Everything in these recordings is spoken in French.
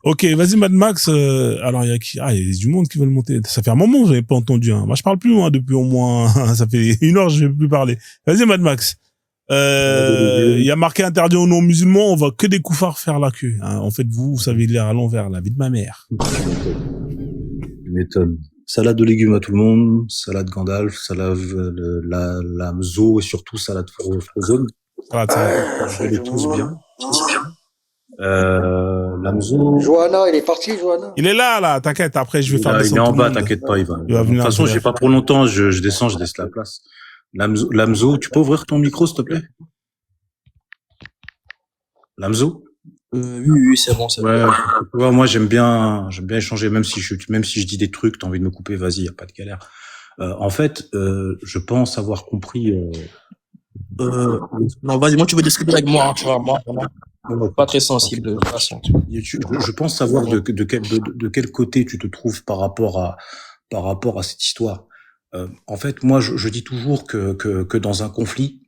Ok, vas-y, Mad Max. Alors, il y a qui? Ah, il y a du monde qui veut le monter. Ça fait un moment que j'avais pas entendu. Hein. Moi, je parle plus, hein, depuis au moins. Ça fait 1 heure, je vais plus parler. Vas-y, Mad Max. Il y a marqué interdit aux non-musulmans. On va que des koufars faire la queue. Hein. En fait, vous savez lire à l'envers, la vie de ma mère. Tu m'étonnes. Salade de légumes à tout le monde, salade Gandalf, salade la Mzo et surtout salade Frozen. Je les tous bien. Lamzo. Johanna, il est parti, Johanna. Il est là, t'inquiète, après je vais faire descendre. Il est en bas, t'inquiète pas, il va. De toute façon, j'ai pas pour longtemps, je descends, je laisse la place. Lamzo, tu peux ouvrir ton micro, s'il te plaît? Lamzo? Oui, c'est bon, c'est bon. Ouais, moi, j'aime bien échanger, même si je dis des trucs, t'as envie de me couper, vas-y, y a pas de galère. En fait, je pense avoir compris, non, vas-y, moi, tu veux discuter avec moi, hein, tu vois, moi, pas très sensible, de toute façon. Je pense savoir de quel côté tu te trouves par rapport à cette histoire. En fait, moi, je dis toujours que dans un conflit,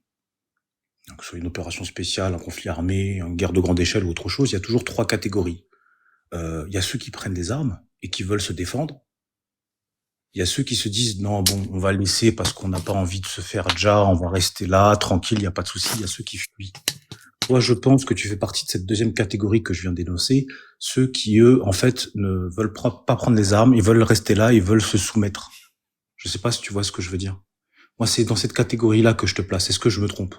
que ce soit une opération spéciale, un conflit armé, une guerre de grande échelle ou autre chose, il y a toujours 3 catégories. Il y a ceux qui prennent des armes et qui veulent se défendre. Il y a ceux qui se disent non, bon, on va laisser parce qu'on n'a pas envie de se faire déjà, on va rester là, tranquille, il y a pas de souci. Il y a ceux qui fuient. Toi, je pense que tu fais partie de cette deuxième catégorie que je viens d'énoncer, ceux qui, eux, en fait, ne veulent pas prendre les armes, ils veulent rester là, ils veulent se soumettre. Je sais pas si tu vois ce que je veux dire. Moi, c'est dans cette catégorie-là que je te place. Est-ce que je me trompe?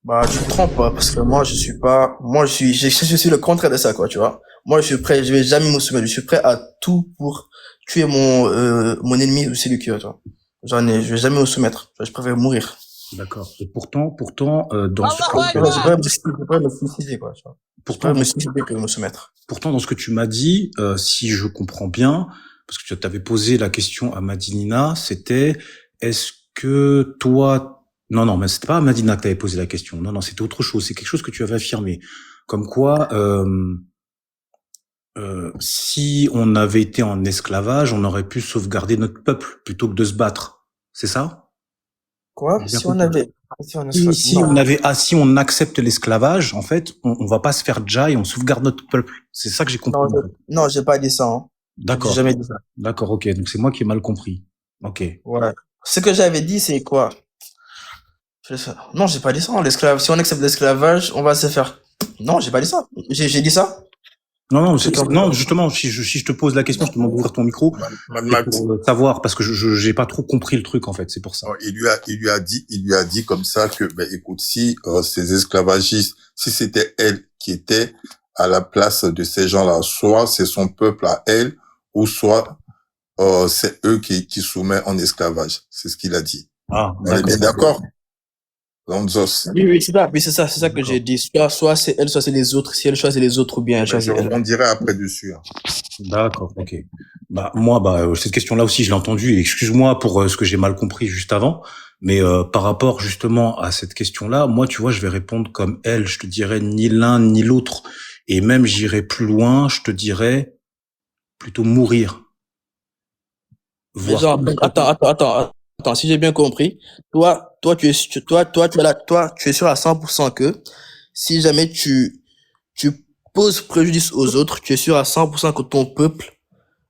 Bah, tu te trompes, parce que moi, je suis le contraire de ça, quoi, tu vois. Moi, je suis prêt, je vais jamais me soumettre, je suis prêt à tout pour tuer mon ennemi ou celui qui, tu vois. Je vais jamais me soumettre. Je préfère mourir. D'accord. Et pourtant, dans ce je pourrais me suicider, quoi, tu vois. Pourtant, me suicider que me soumettre. Pourtant, dans ce que tu m'as dit, si je comprends bien, parce que tu t'avais posé la question à Madinina, c'était, est-ce que toi, non, mais c'était pas à Madina que t'avais posé la question. Non, c'était autre chose. C'est quelque chose que tu avais affirmé. Comme quoi, si on avait été en esclavage, on aurait pu sauvegarder notre peuple plutôt que de se battre. C'est ça? Quoi? Si on accepte l'esclavage, en fait, on va pas se faire déjà et on sauvegarde notre peuple. C'est ça que j'ai compris. Non, j'ai pas dit ça, hein. D'accord. J'ai jamais dit ça. D'accord, ok. Donc c'est moi qui ai mal compris. Ok. Ouais. Ce que j'avais dit, c'est quoi? Non, j'ai pas dit ça. Si on accepte l'esclavage, on va se faire. Non, j'ai pas dit ça. J'ai dit ça? Non, justement, si je te pose la question, je te demande d'ouvrir ton micro pour savoir, parce que j'ai pas trop compris le truc, en fait, c'est pour ça. Il lui a dit comme ça que, écoute, si ces esclavagistes, si c'était elle qui était à la place de ces gens-là, soit c'est son peuple à elle, ou soit c'est eux qui soumettent en esclavage. C'est ce qu'il a dit. Ah, on est bien d'accord? Lonzos. Oui, c'est ça que j'ai dit. Soit c'est elle, soit c'est les autres. Si elle choisit les autres, ou bien elle choisit elle. On dirait après dessus. Hein. D'accord, ok. Moi, cette question-là aussi, je l'ai entendue. Et excuse-moi pour ce que j'ai mal compris juste avant. Mais par rapport justement à cette question-là, moi, tu vois, je vais répondre comme elle. Je te dirais ni l'un ni l'autre. Et même, j'irai plus loin. Je te dirais plutôt mourir. Attends, si j'ai bien compris, toi, tu es sûr à 100% que si jamais tu poses préjudice aux autres, tu es sûr à 100% que ton peuple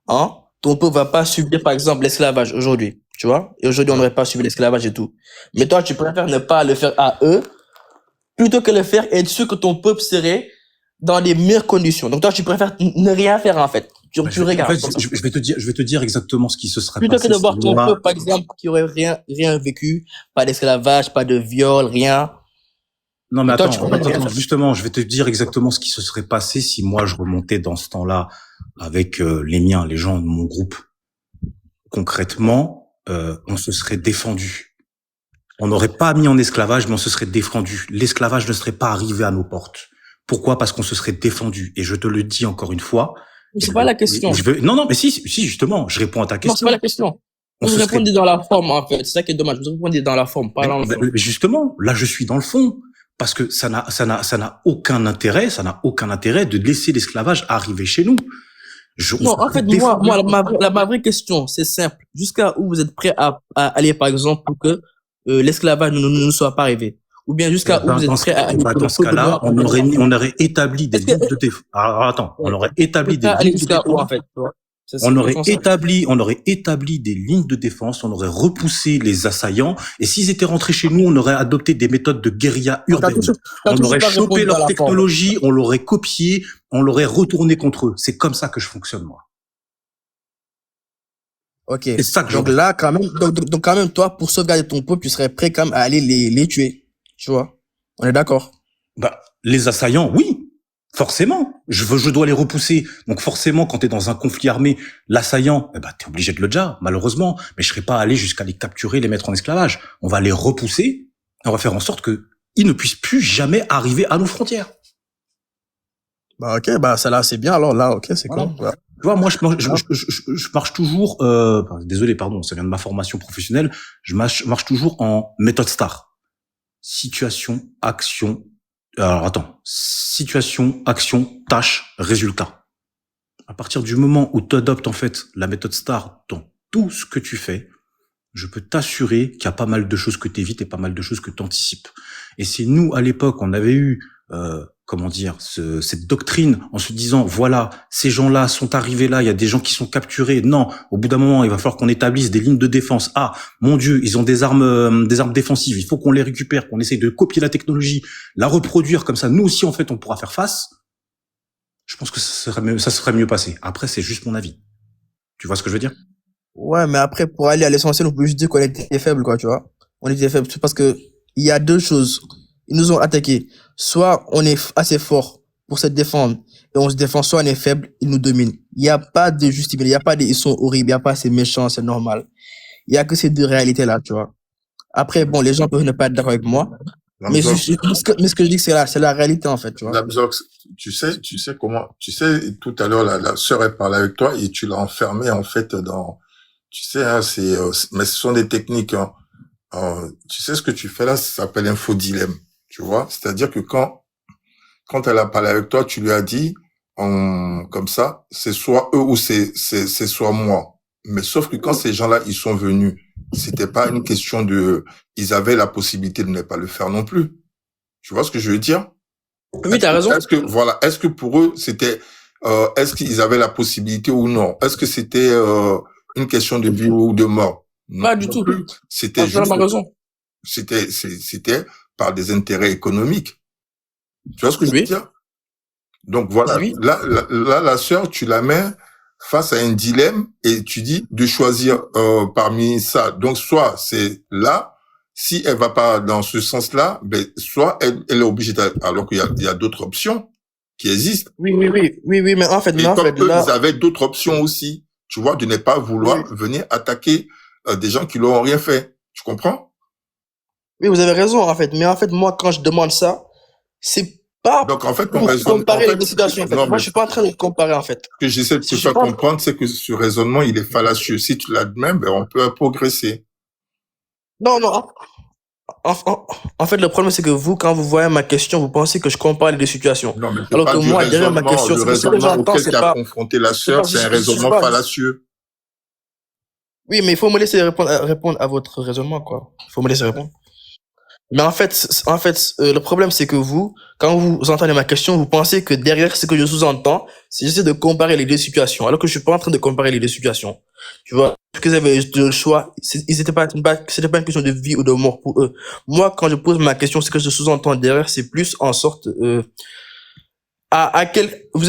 va pas subir, par exemple, l'esclavage aujourd'hui, tu vois? Et aujourd'hui, on n'aurait pas subi l'esclavage et tout. Mais toi, tu préfères ne pas le faire à eux, plutôt que le faire et être sûr que ton peuple serait dans les meilleures conditions. Donc toi, tu préfères ne rien faire, en fait. Tu regardes. En fait, je vais te dire exactement ce qui se serait passé. Plutôt que de voir ton peuple, par exemple, qui aurait rien vécu, pas d'esclavage, pas de viol, rien. Non, mais attends, justement, je vais te dire exactement ce qui se serait passé si moi je remontais dans ce temps-là avec les miens, les gens de mon groupe. Concrètement, on se serait défendu. On n'aurait pas mis en esclavage, mais on se serait défendu. L'esclavage ne serait pas arrivé à nos portes. Pourquoi? Parce qu'on se serait défendu. Et je te le dis encore une fois. C'est pas la question. Non, mais si, justement, je réponds à ta question. Non, c'est pas la question. Vous répondez dans la forme, en fait. C'est ça qui est dommage. Vous répondez dans la forme, pas dans le fond. Mais justement, là, je suis dans le fond. Parce que ça n'a aucun intérêt de laisser l'esclavage arriver chez nous. Non, en fait, ma vraie question, c'est simple. Jusqu'à où vous êtes prêt à aller, par exemple, pour que l'esclavage ne soit pas arrivé? Ou bien jusqu'à où vous êtes prêt à aller pour dans le ce peu de cas-là, mort en fait. on aurait établi des Est-ce que lignes de défense. Alors, attends, on aurait vous établi êtes des prêt à aller lignes de jusqu'à où en défense. fait, tu vois? C'est On aurait exactement ça. établi des lignes de défense, on aurait repoussé les assaillants, et s'ils étaient rentrés chez nous, on aurait adopté des méthodes de guérilla T'as urbaine. toujours On aurait pas chopé répondu à leur la fin. technologie, on l'aurait copié, on l'aurait retourné contre eux. C'est comme ça que je fonctionne, moi. Ok. C'est ça que Donc j'aurais. là, quand même, donc quand même, toi, pour sauvegarder ton peuple, tu serais prêt quand même à aller les tuer. Tu vois? On est d'accord. Bah, les assaillants, oui. Forcément, je dois les repousser. Donc forcément, quand t'es dans un conflit armé, l'assaillant, eh ben, t'es obligé de le déjà, malheureusement. Mais je serais pas allé jusqu'à les capturer, les mettre en esclavage. On va les repousser, et on va faire en sorte que ils ne puissent plus jamais arriver à nos frontières. Bah ok, bah ça là c'est bien. Alors là, ok, c'est Voilà. cool. Voilà. Tu vois, moi, je marche toujours, désolé, pardon, ça vient de ma formation professionnelle, je marche toujours en méthode STAR. Situation, action, alors attends, situation, action, tâche, résultat. À partir du moment où tu adoptes en fait la méthode STAR dans tout ce que tu fais, je peux t'assurer qu'il y a pas mal de choses que tu évites et pas mal de choses que tu anticipes. Et c'est nous, à l'époque, on avait eu, cette doctrine en se disant, voilà, ces gens-là sont arrivés là, il y a des gens qui sont capturés. Non, au bout d'un moment, il va falloir qu'on établisse des lignes de défense. Ah, mon Dieu, ils ont des armes défensives. Il faut qu'on les récupère, qu'on essaye de copier la technologie, la reproduire comme ça. Nous aussi, en fait, on pourra faire face. Je pense que ça serait mieux passé. Après, c'est juste mon avis. Tu vois ce que je veux dire? Ouais, mais après, pour aller à l'essentiel, on peut juste dire qu'on était faible, quoi, tu vois. On était faible. C'est parce que il y a deux choses. Ils nous ont attaqués. Soit on est assez fort pour se défendre et on se défend, soit on est faible, ils nous dominent. Il n'y a pas de justice, il n'y a pas de, ils sont horribles, il n'y a pas c'est méchant, c'est normal. Il y a que ces deux réalités-là, tu vois. Après, bon, les gens peuvent ne pas être d'accord avec moi, mais Lamzox, ce que je dis que c'est la réalité, en fait, tu vois. Lamzox, tu sais comment, tu sais, tout à l'heure, la sœur, elle parlait avec toi et tu l'as enfermée, en fait, dans, tu sais, hein, mais ce sont des techniques, hein. Tu sais ce que tu fais là, ça s'appelle un faux dilemme, tu vois. C'est-à-dire que quand elle a parlé avec toi, tu lui as dit, comme ça, c'est soit eux ou c'est soit moi. Mais sauf que quand ces gens-là, ils sont venus, c'était pas une question ils avaient la possibilité de ne pas le faire non plus. Tu vois ce que je veux dire? Oui, t'as raison. Est-ce que pour eux, c'était, est-ce qu'ils avaient la possibilité ou non? Est-ce que c'était, une question de vie ou de mort? Pas du tout. C'était juste, c'était par des intérêts économiques. Tu vois ce que je veux dire? Donc voilà, oui. là, la sœur, tu la mets face à un dilemme et tu dis de choisir parmi ça. Donc soit c'est là, si elle va pas dans ce sens-là, ben soit elle est obligée alors qu'il y a d'autres options qui existent. Oui, mais en fait, là, ils avaient d'autres options aussi. Tu vois, de ne pas vouloir venir attaquer des gens qui n'ont rien fait. Tu comprends? Oui, vous avez raison en fait. Mais en fait, moi, quand je demande ça, c'est pas donc en fait pour comparer les deux situations. En fait. Moi, je suis pas en train de comparer en fait. Ce que j'essaie de te faire comprendre, c'est que ce raisonnement, il est fallacieux. Si tu l'admets, ben on peut progresser. Non. En fait, le problème, c'est que vous, quand vous voyez ma question, vous pensez que je compare les deux situations. Non, mais alors que moi, derrière ma question, le raisonnement auquel tu as confronté la sœur, c'est un raisonnement fallacieux. Oui, mais il faut me laisser répondre à votre raisonnement, quoi. Il faut me laisser répondre. Mais en fait, le problème, c'est que vous, quand vous entendez ma question, vous pensez que derrière ce que je sous-entends, c'est j'essaie de comparer les deux situations, alors que je suis pas en train de comparer les deux situations. Tu vois, parce que vous avez le choix, c'était pas une question de vie ou de mort pour eux. Moi, quand je pose ma question, ce que je sous-entends derrière, c'est plus en sorte, vous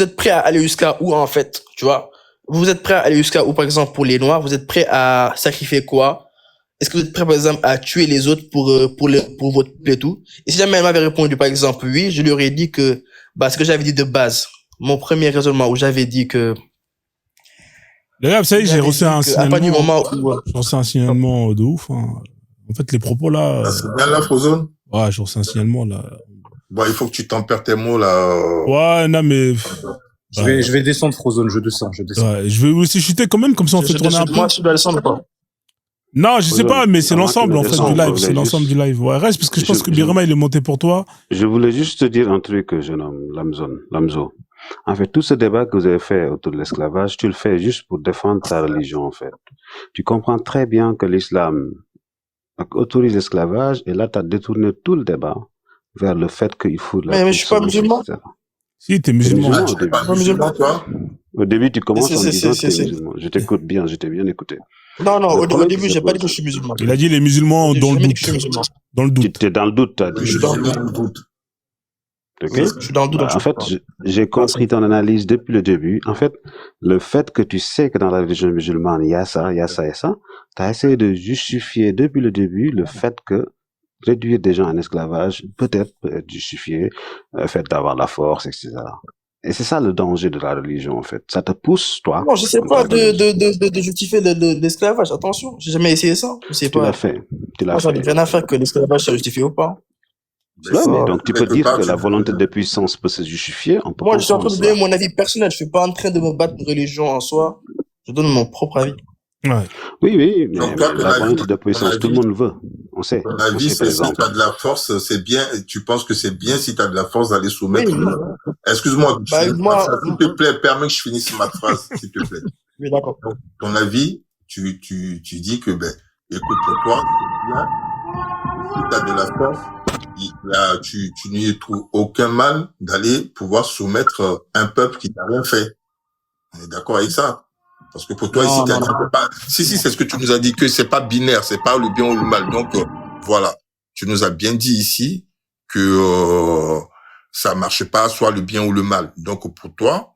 êtes prêt à aller jusqu'à où, en fait, tu vois? Vous êtes prêt à aller jusqu'à où, par exemple, pour les Noirs, vous êtes prêt à sacrifier quoi? Est-ce que vous êtes prêt, par exemple, à tuer les autres pour votre peuple et tout? Et si jamais elle m'avait répondu, par exemple, oui, je lui aurais dit que, ce que j'avais dit de base, mon premier raisonnement où j'avais dit que... Les gars, vous savez, j'ai reçu un signalement. À partir du moment où... J'ai reçu un signalement de ouf, hein. En fait, les propos là... c'est bien la Frozone? Ouais, j'ai reçu un signalement là. Bon, il faut que tu tempères tes mots là. Ouais, non mais... Je vais descendre Frozone, je descends. Ouais, je vais aussi chuter quand même, comme ça on fait tourner un peu. Moi, je dois descendre pas. Non, je sais pas, mais c'est l'ensemble en fait du live. C'est l'ensemble du live. Ouais, reste parce que je pense que Birama il est monté pour toi. Je voulais juste te dire un truc, jeune homme, Lamzo. En fait, tout ce débat que vous avez fait autour de l'esclavage, tu le fais juste pour défendre ta religion en fait. Tu comprends très bien que l'islam autorise l'esclavage et là tu as détourné tout le débat vers le fait qu'il faut de la Mais je suis pas consommation, musulman. etc. Si, t'es T'es musulman. Ah, musulman au tu n'es début. pas musulman, toi? Au début, tu commences en me disant que t'es C'est. musulman. Je t'écoute bien, je t'ai bien écouté. Non, Le au problème qui début, se j'ai pas dit que pose, je suis musulman. Il a dit les musulmans J'ai dans le jamais dit doute. que je suis musulman. Dans le tu doute. t'es dans le doute, t'as Oui, dit. Je suis dans le musulman doute. au doute. Ok? Oui, je suis dans le doute. Bah, Donc, en fait, j'ai compris ton analyse depuis le début. En fait, le fait que tu sais que dans la religion musulmane, il y a ça, il y a ça et ça, tu as essayé de justifier depuis le début le fait que réduire des gens en esclavage peut-être peut être justifié, le fait d'avoir la force, etc. Et c'est ça le danger de la religion, en fait. Ça te pousse, toi, non, je sais en pas tant que musulman. de justifier l'esclavage. Attention, j'ai jamais essayé ça. Je sais Tu l'as pas. fait. Tu l'as Moi, j'en ai fait. rien à faire que l'esclavage soit justifié ou pas. Mais Ouais, si, mais Pas- donc tu peux quelque dire part, que tu la volonté de puissance peut se justifier, on peut Moi, je suis en train comprendre de donner cela. mon avis personnel. Je suis pas en train de me battre une religion en soi. Je donne mon propre avis. Ouais. Oui, oui, donc toi, mais la volonté de puissance, tout le monde le veut. On sait. ton On avis, sait, par c'est si tu exemple. as de la force, c'est bien, tu penses que c'est bien si tu as de la force d'aller Oui, soumettre. Excuse-moi, je bah, finis ma moi, phrase. S'il te plaît, permets que je finisse ma phrase, s'il te plaît. oui, d'accord. Donc, ton avis, tu dis que, ben, écoute, pour toi, c'est bien, si tu as de la force, tu n'y trouves aucun mal d'aller pouvoir soumettre un peuple qui n'a rien fait. On est d'accord avec ça? Parce que pour toi, ici, Non, non, non. si, c'est ce que tu nous as dit, que c'est pas binaire, c'est pas le bien ou le mal. Donc, voilà. Tu nous as bien dit ici que, ça marche pas, soit le bien ou le mal. Donc, pour toi,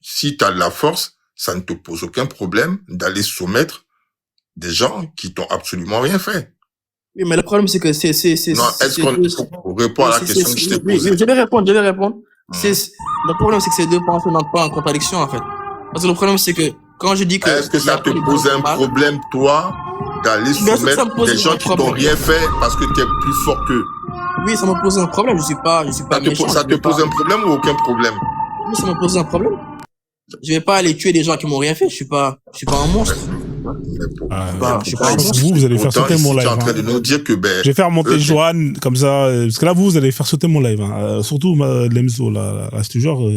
si tu as de la force, ça ne te pose aucun problème d'aller soumettre des gens qui t'ont absolument rien fait. Oui, mais le problème, c'est que Non, est-ce qu'on répond à la question que je t'ai oui, posée? je vais répondre. Le problème, c'est que ces deux pensées n'entrent pas en contradiction, en fait. Parce que le problème, c'est que quand je dis que. Est-ce que ça te il y a pas pose de un mal, problème, toi, d'aller bien sûr que ça me soumettre pose des gens un qui t'ont problème. rien fait parce que tu es plus fort qu'eux? Oui, ça me pose un problème. Je suis pas méchant. Ça te pose un problème ou aucun problème? Oui, ça me pose un problème. Je vais pas aller tuer des gens qui m'ont rien fait. Je suis pas un monstre. Je suis pas un monstre. Vous allez faire Pourtant, sauter ici, mon tu es live. en train de Hein. nous dire que, ben, Je vais faire monter eux, Johan comme ça, parce que là, vous allez faire sauter mon live. Hein. Surtout Lemzo, là, c'est toujours.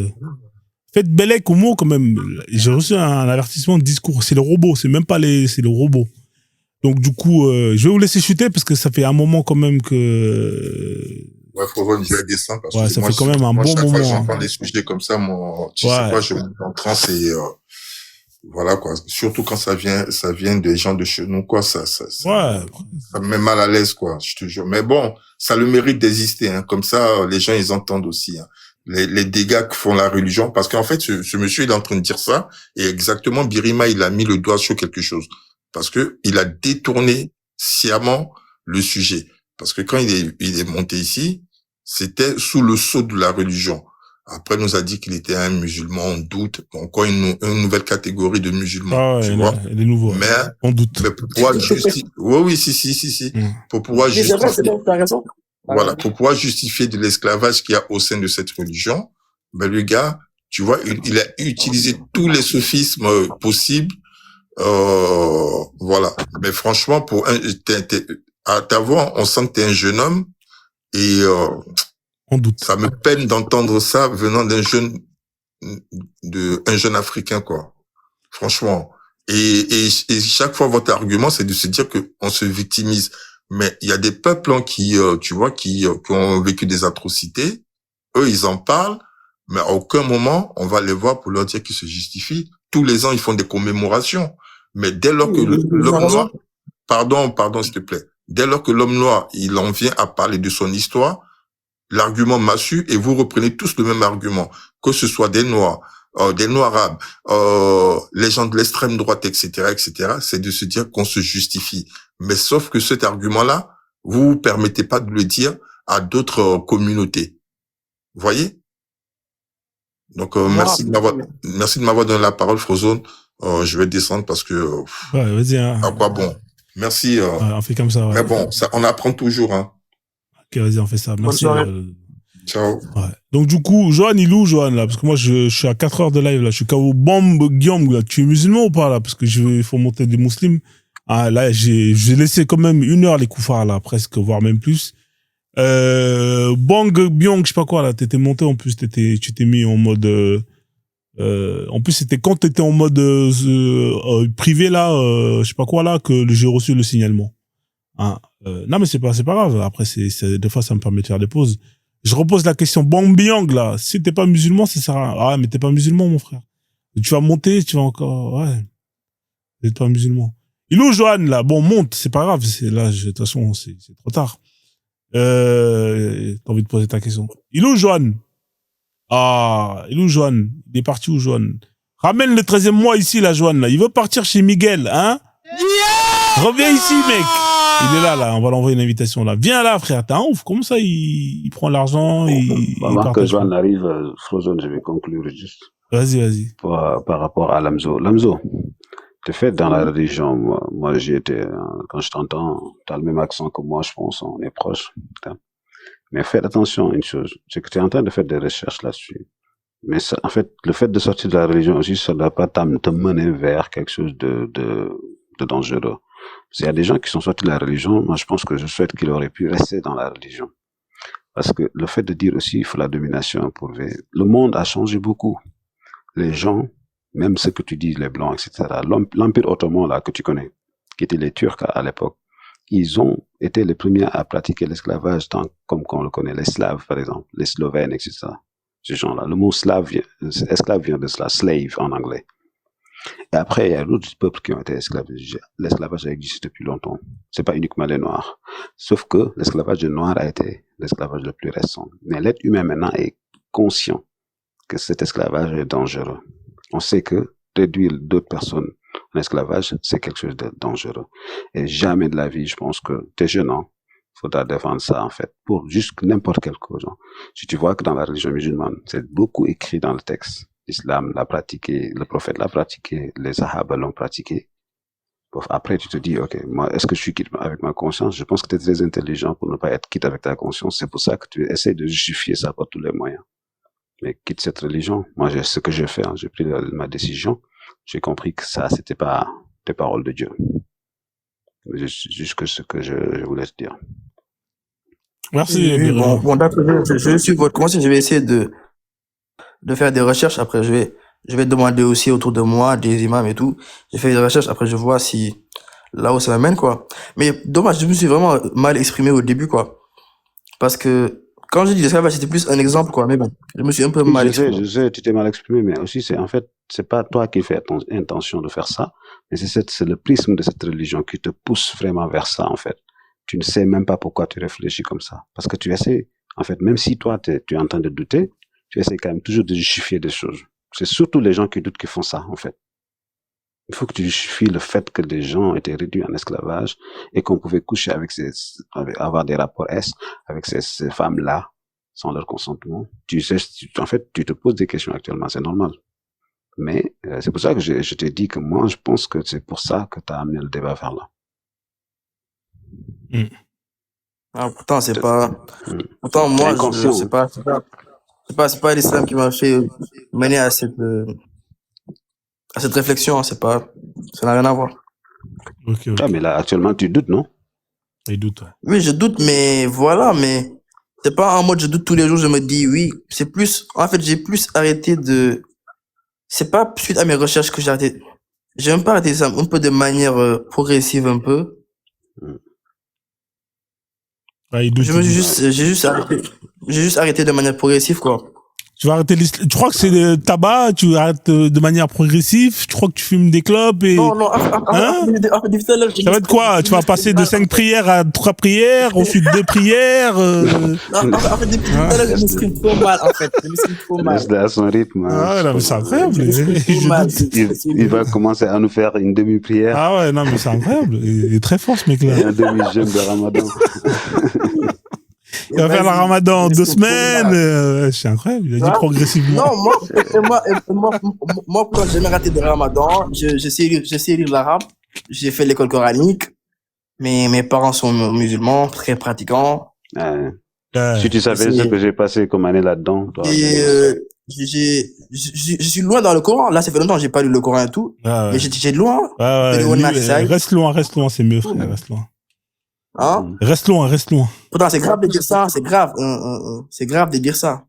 Faites Bellec au mot quand même. J'ai reçu un avertissement de discours. C'est le robot, c'est même pas c'est le robot. Donc du coup, je vais vous laisser chuter parce que ça fait un moment quand même que. ouais, faut je vais descendre parce Ouais, que ça moi, fait quand même un bon chaque fois que moment. j'entends Hein. des sujets comme ça, tu Ouais. sais quoi, je monte en transe et, voilà, quoi. Surtout quand ça vient des gens de chez nous, quoi, ça me met mal à l'aise, quoi, je te jure. Mais bon, ça a le mérite d'exister, hein. Comme ça, les gens, ils entendent aussi, hein. Les dégâts que font la religion. Parce qu'en fait, ce monsieur, il est en train de dire ça. Et exactement, Birima, il a mis le doigt sur quelque chose. Parce que il a détourné sciemment le sujet. Parce que quand il est monté ici, c'était sous le sceau de la religion. Après, il nous a dit qu'il était un musulman, on doute. Encore une nouvelle catégorie de musulmans, tu vois. Les nouveaux. Mais, on doute. Mais pour pouvoir justifier, oui, si. Pour pouvoir justifier. C'est vrai, t'as raison. Voilà, pour pouvoir justifier de l'esclavage qu'il y a au sein de cette religion, ben le gars, tu vois, il a utilisé tous les sophismes possibles, voilà. Mais franchement, à ta voix, on sent que t'es un jeune homme et on doute. Ça me peine d'entendre ça venant d'un jeune Africain, quoi. Franchement. Et chaque fois, votre argument, c'est de se dire que on se victimise. Mais il y a des peuples qui, tu vois, qui ont vécu des atrocités. Eux, ils en parlent, mais à aucun moment, on va les voir pour leur dire qu'ils se justifient. Tous les ans, ils font des commémorations. Mais dès lors que l'homme noir, pardon, s'il te plaît. Dès lors que l'homme noir, il en vient à parler de son histoire, l'argument massu, et vous reprenez tous le même argument. Que ce soit des noirs arabes, les gens de l'extrême droite, etc., c'est de se dire qu'on se justifie. Mais sauf que cet argument-là, vous permettez pas de le dire à d'autres communautés. Vous voyez? Donc, merci de m'avoir donné la parole, Frozone. Je vais descendre parce que, ouais, vas-y, hein. À quoi bon? Merci, ouais, on fait comme ça, ouais. Mais bon, on apprend toujours, hein. Ok, vas-y, on fait ça. Merci. Ciao. Ouais. Donc, du coup, Johan, il est où, Johan, là? Parce que moi, je suis à 4 heures de live, là. Je suis KO Bombe Guillaume, là. Tu es musulman ou pas, là? Parce que il faut monter des musulmans. Ah, là, j'ai laissé quand même 1 heure les koufars, là, presque, voire même plus. Bang Byong, je sais pas quoi, là. T'étais monté, en plus, tu t'es mis en mode, en plus, c'était quand t'étais en mode, privé, là, je sais pas quoi, là, que j'ai reçu le signalement. Hein. Non, mais c'est pas grave. Après, des fois, ça me permet de faire des pauses. Je repose la question. Bambiang, là, si t'es pas musulman, ça sert à rien. Ah, mais t'es pas musulman, mon frère. Tu vas monter, tu vas encore, ouais. T'es pas musulman. Il est où, Johan, là? Bon, monte, c'est pas grave, c'est là, de toute façon, c'est trop tard. T'as envie de poser ta question. Il est où, Johan? Ah, il est où, Johan? Il est parti où, Johan? Ramène le 13e mois ici, là, Johan, là. Il veut partir chez Miguel, hein? Reviens ici, mec. Il est là, on va l'envoyer une invitation, là. Viens là, frère, t'es un ouf. Comment ça, il prend l'argent, il Avant que partage Joanne pas. arrive, Frozone, je vais conclure juste Vas-y. par rapport à Lamzo. Lamzo, de fait, dans la religion, moi j'y étais, quand je t'entends, t'as le même accent que moi, je pense, on est proches. Putain. Mais faites attention à une chose, c'est que tu es en train de faire des recherches là-dessus. Mais ça, en fait, le fait de sortir de la religion aussi, ça ne doit pas te mener vers quelque chose de dangereux. S'il y a des gens qui sont sortis de la religion, moi je pense que je souhaite qu'ils auraient pu rester dans la religion. Parce que le fait de dire aussi, il faut la domination imposée. Le monde a changé beaucoup. Les gens, même ce que tu dis, les Blancs, etc., l'Empire ottoman, là, que tu connais, qui étaient les Turcs à l'époque, ils ont été les premiers à pratiquer l'esclavage comme on le connaît, les Slaves, par exemple, les Slovènes, etc. Ces gens-là. Le mot esclave vient de cela, slave en anglais. Et après, il y a d'autres peuples qui ont été esclavagisés. L'esclavage a existé depuis longtemps. C'est pas uniquement les Noirs. Sauf que l'esclavage des Noirs a été l'esclavage le plus récent. Mais l'être humain maintenant est conscient que cet esclavage est dangereux. On sait que réduire d'autres personnes en esclavage, c'est quelque chose de dangereux. Et jamais de la vie, je pense que t'es jeune, hein, faudra défendre ça, en fait, pour juste n'importe quelle cause. Hein. Si tu vois que dans la religion musulmane, c'est beaucoup écrit dans le texte. L'islam l'a pratiqué, le prophète l'a pratiqué, les Sahaba l'ont pratiqué. Après, tu te dis, ok, moi, est-ce que je suis quitte avec ma conscience? Je pense que tu es très intelligent pour ne pas être quitte avec ta conscience. C'est pour ça que tu essaies de justifier ça par tous les moyens. Mais quitte cette religion. Moi, ce que j'ai fait, hein, j'ai pris ma décision. J'ai compris que ça, c'était pas des paroles de Dieu. C'est juste que ce que je voulais te dire. Merci. Oui, bon, d'accord, je suis votre conseil, je vais essayer de faire des recherches. Après, je vais demander aussi autour de moi, des imams et tout. J'ai fait des recherches, après je vois si là où ça m'amène, quoi. Mais dommage, je me suis vraiment mal exprimé au début, quoi. Parce que quand j'ai dit l'esclavage, c'était plus un exemple, quoi. Mais bon, je me suis un peu mal exprimé. Je sais, tu t'es mal exprimé, mais aussi, en fait, c'est pas toi qui fais intention de faire ça, mais c'est le prisme de cette religion qui te pousse vraiment vers ça, en fait. Tu ne sais même pas pourquoi tu réfléchis comme ça. Parce que tu essaies, en fait, même si toi, tu es en train de douter, tu essaies quand même toujours de justifier des choses. C'est surtout les gens qui doutent qui font ça, en fait. Il faut que tu justifies le fait que des gens étaient réduits en esclavage et qu'on pouvait coucher avoir des rapports avec ces femmes-là sans leur consentement. En fait, tu te poses des questions actuellement, c'est normal. Mais c'est pour ça que je t'ai dit que moi, je pense que c'est pour ça que tu as amené le débat vers là. Ah, pourtant, c'est pas... Pourtant, moi, c'est pas l'islam qui m'a fait mener à cette réflexion, hein, ça n'a rien à voir. Ok. Ah, mais là, actuellement, tu doutes, non? Il doute, ouais. Oui, je doute, mais voilà, mais c'est pas en mode je doute tous les jours, je me dis oui. C'est plus, en fait, j'ai plus arrêté c'est pas suite à mes recherches que j'ai arrêté. J'ai un peu arrêté ça, un peu de manière progressive, un peu. Ah, il doute. J'ai juste arrêté de manière progressive, quoi. Tu vas arrêter tu crois que c'est le tabac, tu arrêtes de manière progressive, tu crois que tu fumes des clopes et... Non, hein? Ça va être quoi? Tu vas passer de 5 prières à 3 prières, ensuite 2 prières, Non, en fait, depuis tout à l'heure, je m'exprime trop mal, en fait. Je m'exprime trop mal. Laisse-le à son rythme. Hein. Ah ouais, non, mais c'est incroyable. Il va commencer à nous faire une demi-prière. Ah ouais, non, mais c'est incroyable. Il est très fort, ce mec-là. Et un demi-jeûne de Ramadan. Il va faire le Ramadan en 2 semaines. C'est incroyable. Il a dit progressivement. Non, moi, quand j'ai raté de Ramadan, j'essaie de lire l'arabe. J'ai fait l'école coranique. Mes parents sont musulmans, très pratiquants. Si tu savais ce que j'ai passé comme année là-dedans. Et je suis loin dans le Coran. Là, ça fait longtemps que j'ai pas lu le Coran et tout. Ouais. Mais j'ai de loin. Reste loin, c'est mieux, frère. Reste loin. Hein? Reste loin. Pourtant, c'est grave de dire ça, c'est grave. C'est grave de dire ça.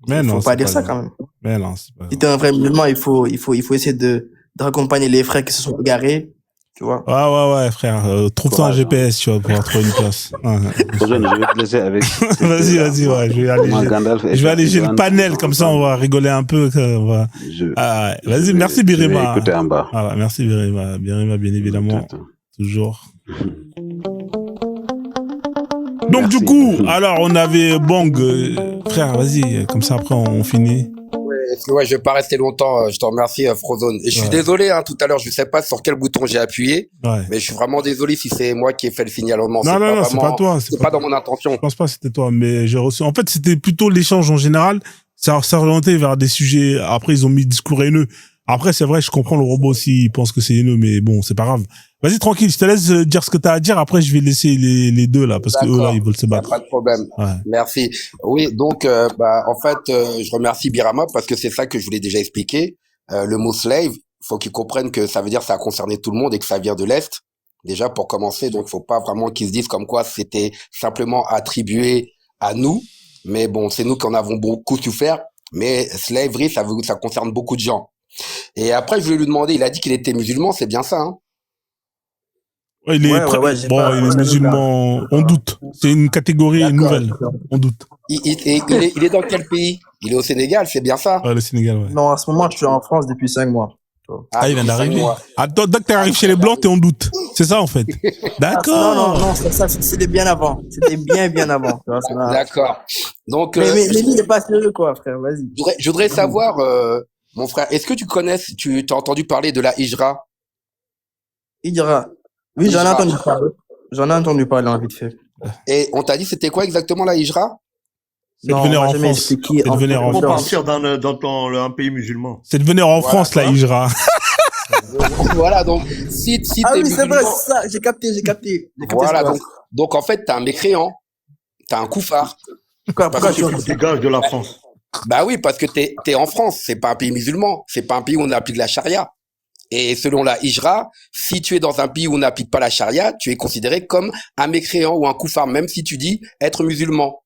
Mais non, faut pas dire ça quand même. Mais non, c'est pas. Si t'es un vrai musulman, il faut essayer de raccompagner les frères qui se sont égarés. tu vois. Ouais, frère. Trouve-toi un GPS, tu vois, pour trouver une place. Ouais. Frozen, je vais te laisser avec. Vas-y, ouais. Je vais Comment Gandalf est aller parti j'ai le dans- panel, comme ça, on va rigoler un peu. On va... Je- Ah, ouais. je Vas-y, vais- merci, je vais Birima. écouter en bas. Voilà, merci, Birima. Birima, bien évidemment, Attends. toujours. Donc, Merci. du coup, alors, on avait Bang. Frère, vas-y, comme ça, après, on finit. Ouais, je vais pas rester longtemps. Je te remercie, Frozone. Et je suis Ouais. désolé, hein, tout à l'heure, je sais pas sur quel bouton j'ai appuyé, Ouais. mais je suis vraiment désolé si c'est moi qui ai fait le signalement. Non, c'est pas toi. C'est pas dans mon intention. Je pense pas que c'était toi, mais j'ai reçu. En fait, c'était plutôt l'échange en général. Ça orienté vers des sujets. Après, ils ont mis discours haineux. Après, c'est vrai, je comprends le robot s'il pense que c'est haineux, mais bon, c'est pas grave. Vas-y, tranquille, je te laisse dire ce que t'as à dire. Après, je vais laisser les deux, là, parce que eux, là, ils veulent se Y a battre. pas de problème. Ouais. Merci. Oui, donc, en fait, je remercie Birama parce que c'est ça que je voulais déjà expliquer. Le mot slave, faut qu'ils comprennent que ça veut dire que ça a concerné tout le monde et que ça vient de l'Est. Déjà, pour commencer, donc, faut pas vraiment qu'ils se disent comme quoi c'était simplement attribué à nous. Mais bon, c'est nous qui en avons beaucoup souffert. Mais slavery, ça concerne beaucoup de gens. Et après, je voulais lui demander, il a dit qu'il était musulman, c'est bien ça, hein? Ouais, il est, j'ai bon, pas- il est musulman, on doute. C'est une catégorie D'accord. nouvelle. On doute. Il est dans quel pays? Il est au Sénégal, c'est bien ça? Ouais, le Sénégal, ouais. Non, à ce moment, je suis en France depuis 5 mois. Ah, il vient depuis cinq d'arriver. mois. Attends, dès que t'arrives chez les Blancs, t'es en doute. C'est ça, en fait. D'accord. Non, c'était bien avant. C'était bien avant. Tu vois, c'est là. D'accord. Donc, Mais lui, il est pas sérieux, quoi, frère, vas-y. je voudrais savoir, mon frère, est-ce que tu as entendu parler de la Hijra? Il dira. Oui, j'en ai entendu parler. J'en ai entendu parler en vite fait. Et on t'a dit c'était quoi exactement la Hijra? C'est de venir on m'a en jamais France. expliqué C'est de venir en Pour France. partir dans un pays musulman. C'est de venir en Voilà, France, la quoi. Hijra. Voilà, donc si Ah t'es oui, c'est vrai, musulman, c'est ça, j'ai capté. voilà, ce que donc en fait t'es un mécréant, t'es un koufar. Pourquoi Tu te dégages de la France. Bah oui, parce que t'es en France, c'est pas un pays musulman, c'est pas un pays où on applique la charia. Et selon la Hijra, si tu es dans un pays où on n'applique pas la charia, tu es considéré comme un mécréant ou un koufar, même si tu dis être musulman.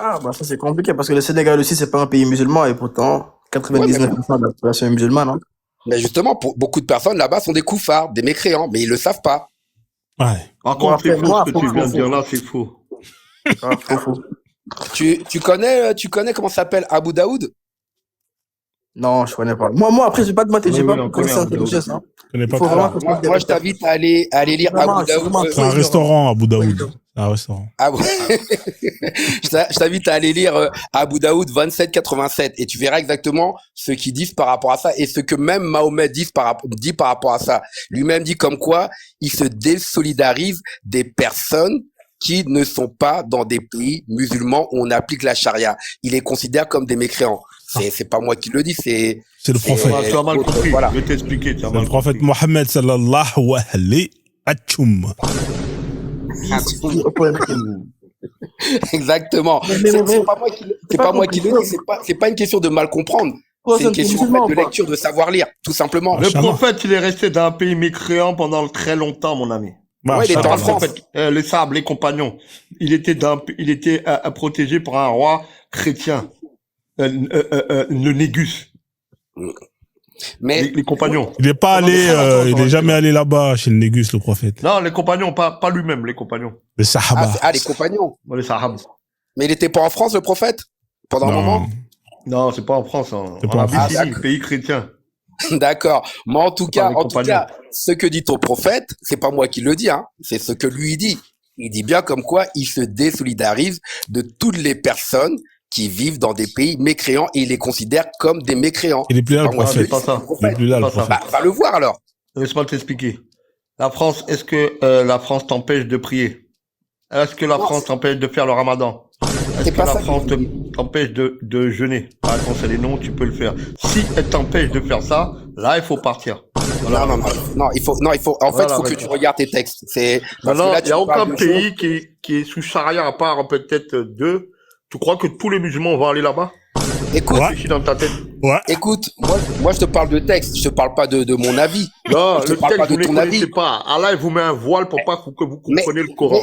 Ah, bah ça c'est compliqué parce que le Sénégal aussi c'est pas un pays musulman et pourtant 99% de la population est musulmane. Hein. Mais justement, pour beaucoup de personnes là-bas sont des koufars, des mécréants, mais ils le savent pas. Ouais. Par Bon, contre, c'est après, faux moi, ce que tu faux, viens de faux. dire là, c'est faux. Ah, faux. Tu connais comment s'appelle Abu Daoud? Non, je connais pas. Moi après, je vais pas te mentir, j'ai Oui, pas oui, on beaucoup de connaît, connaissances religieuses. Hein. Je connais pas Il faut trop. vraiment que Moi, je t'invite à aller lire Vraiment, Abu c'est Daoud. vraiment C'est un restaurant, Abu Daoud. Un restaurant. Je t'invite à aller lire Abu Daoud 2787 et tu verras exactement ce qu'ils disent par rapport à ça et ce que même Mahomet dit par rapport à ça. Lui-même dit comme quoi il se désolidarise des personnes qui ne sont pas dans des pays musulmans où on applique la charia. Il les considère comme des mécréants. C'est pas moi qui le dis, c'est C'est le prophète. Et Tu as mal autre, compris. voilà. Je vais t'expliquer. Tu as C'est mal le prophète compris. Mohammed sallallahu alayhi wa sallam. exactement. Mais- C'est pas moi qui le dis, c'est pas une question de mal comprendre. C'est une question en fait, de lecture, de savoir lire, tout simplement. Le Chama. prophète, il est resté dans un pays mécréant pendant très longtemps, mon ami. Bah, Ouais, il était en Inch'Allah. France. En fait, les sables, les compagnons, il était protégé par un roi chrétien, le Négus, Mais les compagnons. Il est pas Pendant allé, très longtemps, il ça est jamais aurait été allé là-bas chez le Négus, le prophète. Non, les compagnons, pas lui-même, les compagnons. Le Sahaba. les compagnons. Les sahabs. Mais il était pas en France, le prophète, pendant un moment. Non, c'est pas en France, C'est en pas en France. Abyssinie, pays chrétien. D'accord. Mais en tout cas, les compagnons. ce que dit ton prophète, c'est pas moi qui le dis, hein. C'est ce que lui dit. Il dit bien comme quoi il se désolidarise de toutes les personnes qui vivent dans des pays mécréants et il les considère comme des mécréants. Il est plus là, le Pas moi qui prophète. le dis, pas c'est ça. le Il est prophète. plus là, le Pas ça. prophète. Va le voir alors. Laisse-moi t'expliquer. La France, est-ce que la France t'empêche de prier? Est-ce que la Non, France t'empêche de faire le ramadan? Est-ce c'est que pas la ça France que- t'empêche de jeûner? Par exemple, c'est les noms, tu peux le faire. Si elle t'empêche de faire ça, là, il faut partir. Voilà. Non, il faut, en fait, Voilà, il faut que ouais. tu regardes tes textes. C'est, parce Maintenant, que là, il n'y a tu parles aucun de choses- pays qui est sous charia à part peut-être deux. Tu crois que tous les musulmans vont aller là-bas? Écoute, Ouais. Réfléchis dans ta tête. Ouais. écoute, moi, je te parle de texte. Je te parle pas de mon avis. Non, Je te le parle pas texte, vous de ne ton les connaissez avis. pas. Allah, il vous met un voile pour pas que vous Mais- compreniez le Coran.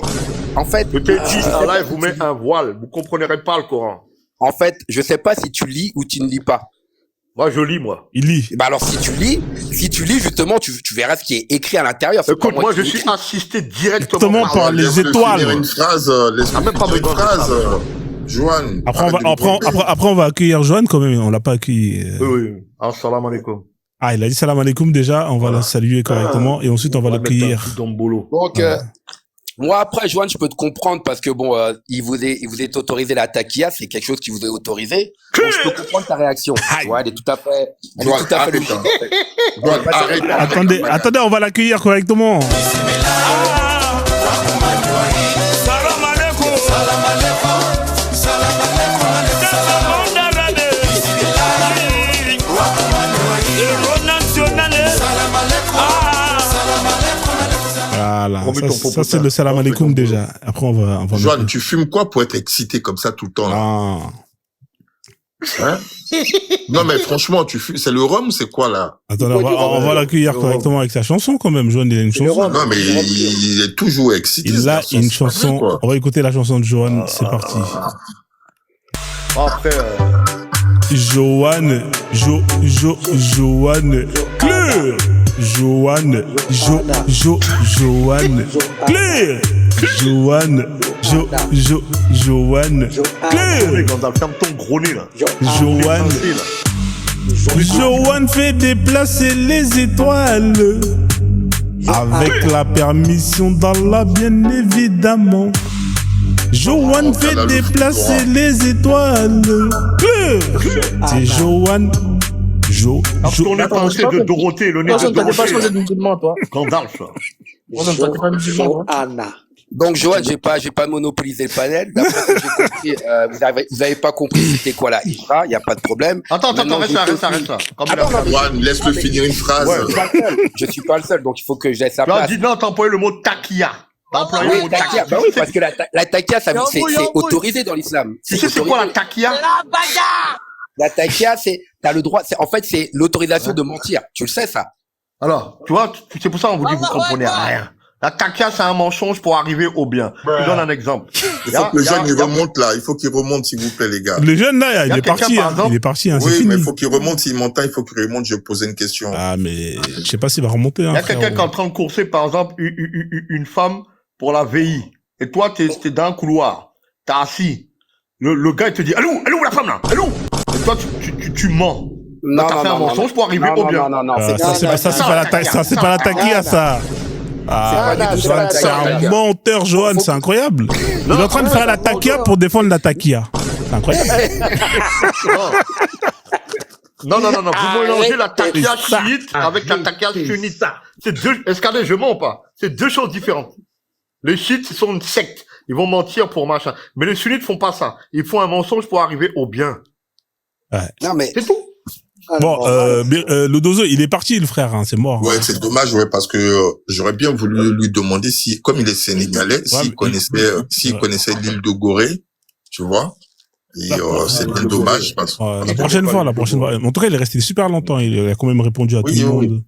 En fait, Je t'ai dit, je sais Allah, pas il vous si met tu- un voile. Vous comprendrez pas le Coran. en fait, je sais pas si tu lis ou tu ne lis pas. Moi, je lis, moi. Il lit. Bah alors si tu lis justement, tu verras ce qui est écrit à l'intérieur. C'est pas Écoute, moi, qui je l'écris. suis assisté directement Directement par par les Laisse-le étoiles. finir une phrase, laisse-le même pas finir une besoin de phrase, ça. Joanne. Après, arrête de me tromper. après, on va accueillir Joanne quand même. On l'a pas accueilli. Oui, oui. Assalamu alaikum. Ah, il a dit salam alaikum déjà. On va la saluer correctement et ensuite on va mettre un l'accueillir. petit dombolo. Donc moi après Joanne, je peux te comprendre parce que bon, il vous est autorisé la taquilla, c'est quelque chose qui vous est autorisé. Donc je peux comprendre ta réaction. Tu vois, elle est tout à fait Joanne, arrête, logique. hein. Joanne, arrête. Attendez, on va l'accueillir correctement. Voilà, Remets ton ça c'est le salam alaikum déjà. Après on va Joanne, tu fumes quoi pour être excité comme ça tout le temps, là? Ah. Hein? Non, mais franchement, c'est le rhum, c'est quoi, là? Attendez, on va l'accueillir correctement avec sa chanson quand même. Joanne, il a une chanson. Non, mais il est toujours excité. Il ce a garçon, une c'est pas chanson. vrai, quoi. On va écouter la chanson de Joanne. C'est parti. Après, Joanne, Joanne, Claire, Joanne, Joanne, Claire, Joanne, Joanne, Claire, ferme ton gros nez, là. Joanne, Joanne fait déplacer les étoiles avec la permission d'Allah, bien évidemment. Joanne fait déplacer les étoiles. C'est Joanne. On est passé de Dorothée, le nez de T'as pas changé Dorothée. de musulman, toi. Scandale, ça. T'es pas musulman, toi. Donc Joanne, j'ai pas monopolisé le panel. D'après ce que j'ai compris, vous avez pas compris c'était quoi la hijra, il y a pas de problème. Attends, Maintenant, reste là. Joanne, laisse-le finir une phrase. Ouais, je suis pas le seul, donc il faut que je laisse la Tu as place. dit non, t'as employé le mot taquilla. T'as employé le Oui, mot taquilla. Bah oui, parce que la taquilla, ça c'est autorisé dans l'islam. Tu sais c'est quoi la taquilla? La taquilla, t'as le droit, en fait, c'est l'autorisation de mentir. Tu le sais, ça? Alors, tu vois, c'est pour ça qu'on vous dit que vous comprenez rien. La taquilla, c'est un mensonge pour arriver au bien. Je te donne un exemple. Il faut que le jeune, il remonte là. Il faut qu'il remonte, s'il vous plaît, les gars. Le jeune là, il est parti. Il est parti, c'est Oui, fini. mais il faut qu'il remonte. S'il m'entend, il faut qu'il remonte. Je vais poser une question. Ah, mais je sais pas s'il va remonter. Il y a quelqu'un qui est en train de courser, par exemple, une femme pour la VI. Et toi, t'es dans un couloir. T'es assis. Le gars, il te dit, elle est où la femme, là? Elle est où? Et toi, tu mens. Non, t'as fait un mensonge pour arriver au bien. Non, Ça, c'est pas la taquilla, ça. Ah, c'est un menteur, Joanne, c'est incroyable. Il est en train de faire la taquilla pour défendre la taquilla. C'est incroyable. Non, vous mélangez la taquilla chiite avec la taquilla sunnite. C'est deux, escalez, je mens pas. C'est deux choses différentes. Les chiites, ce sont une secte. Ils vont mentir pour machin. Mais les sunnites font pas ça. Ils font un mensonge pour arriver au bien. Ouais. Non, mais. C'est tout. Bon, le dozo, il est parti, le frère, hein, c'est mort. Ouais, c'est dommage, ouais, parce que j'aurais bien voulu lui demander si, comme il est sénégalais, s'il connaissait l'île de Gorée, tu vois. Et c'est bien dommage parce que la prochaine fois. En tout cas, il est resté super longtemps. Il a quand même répondu à tout le monde.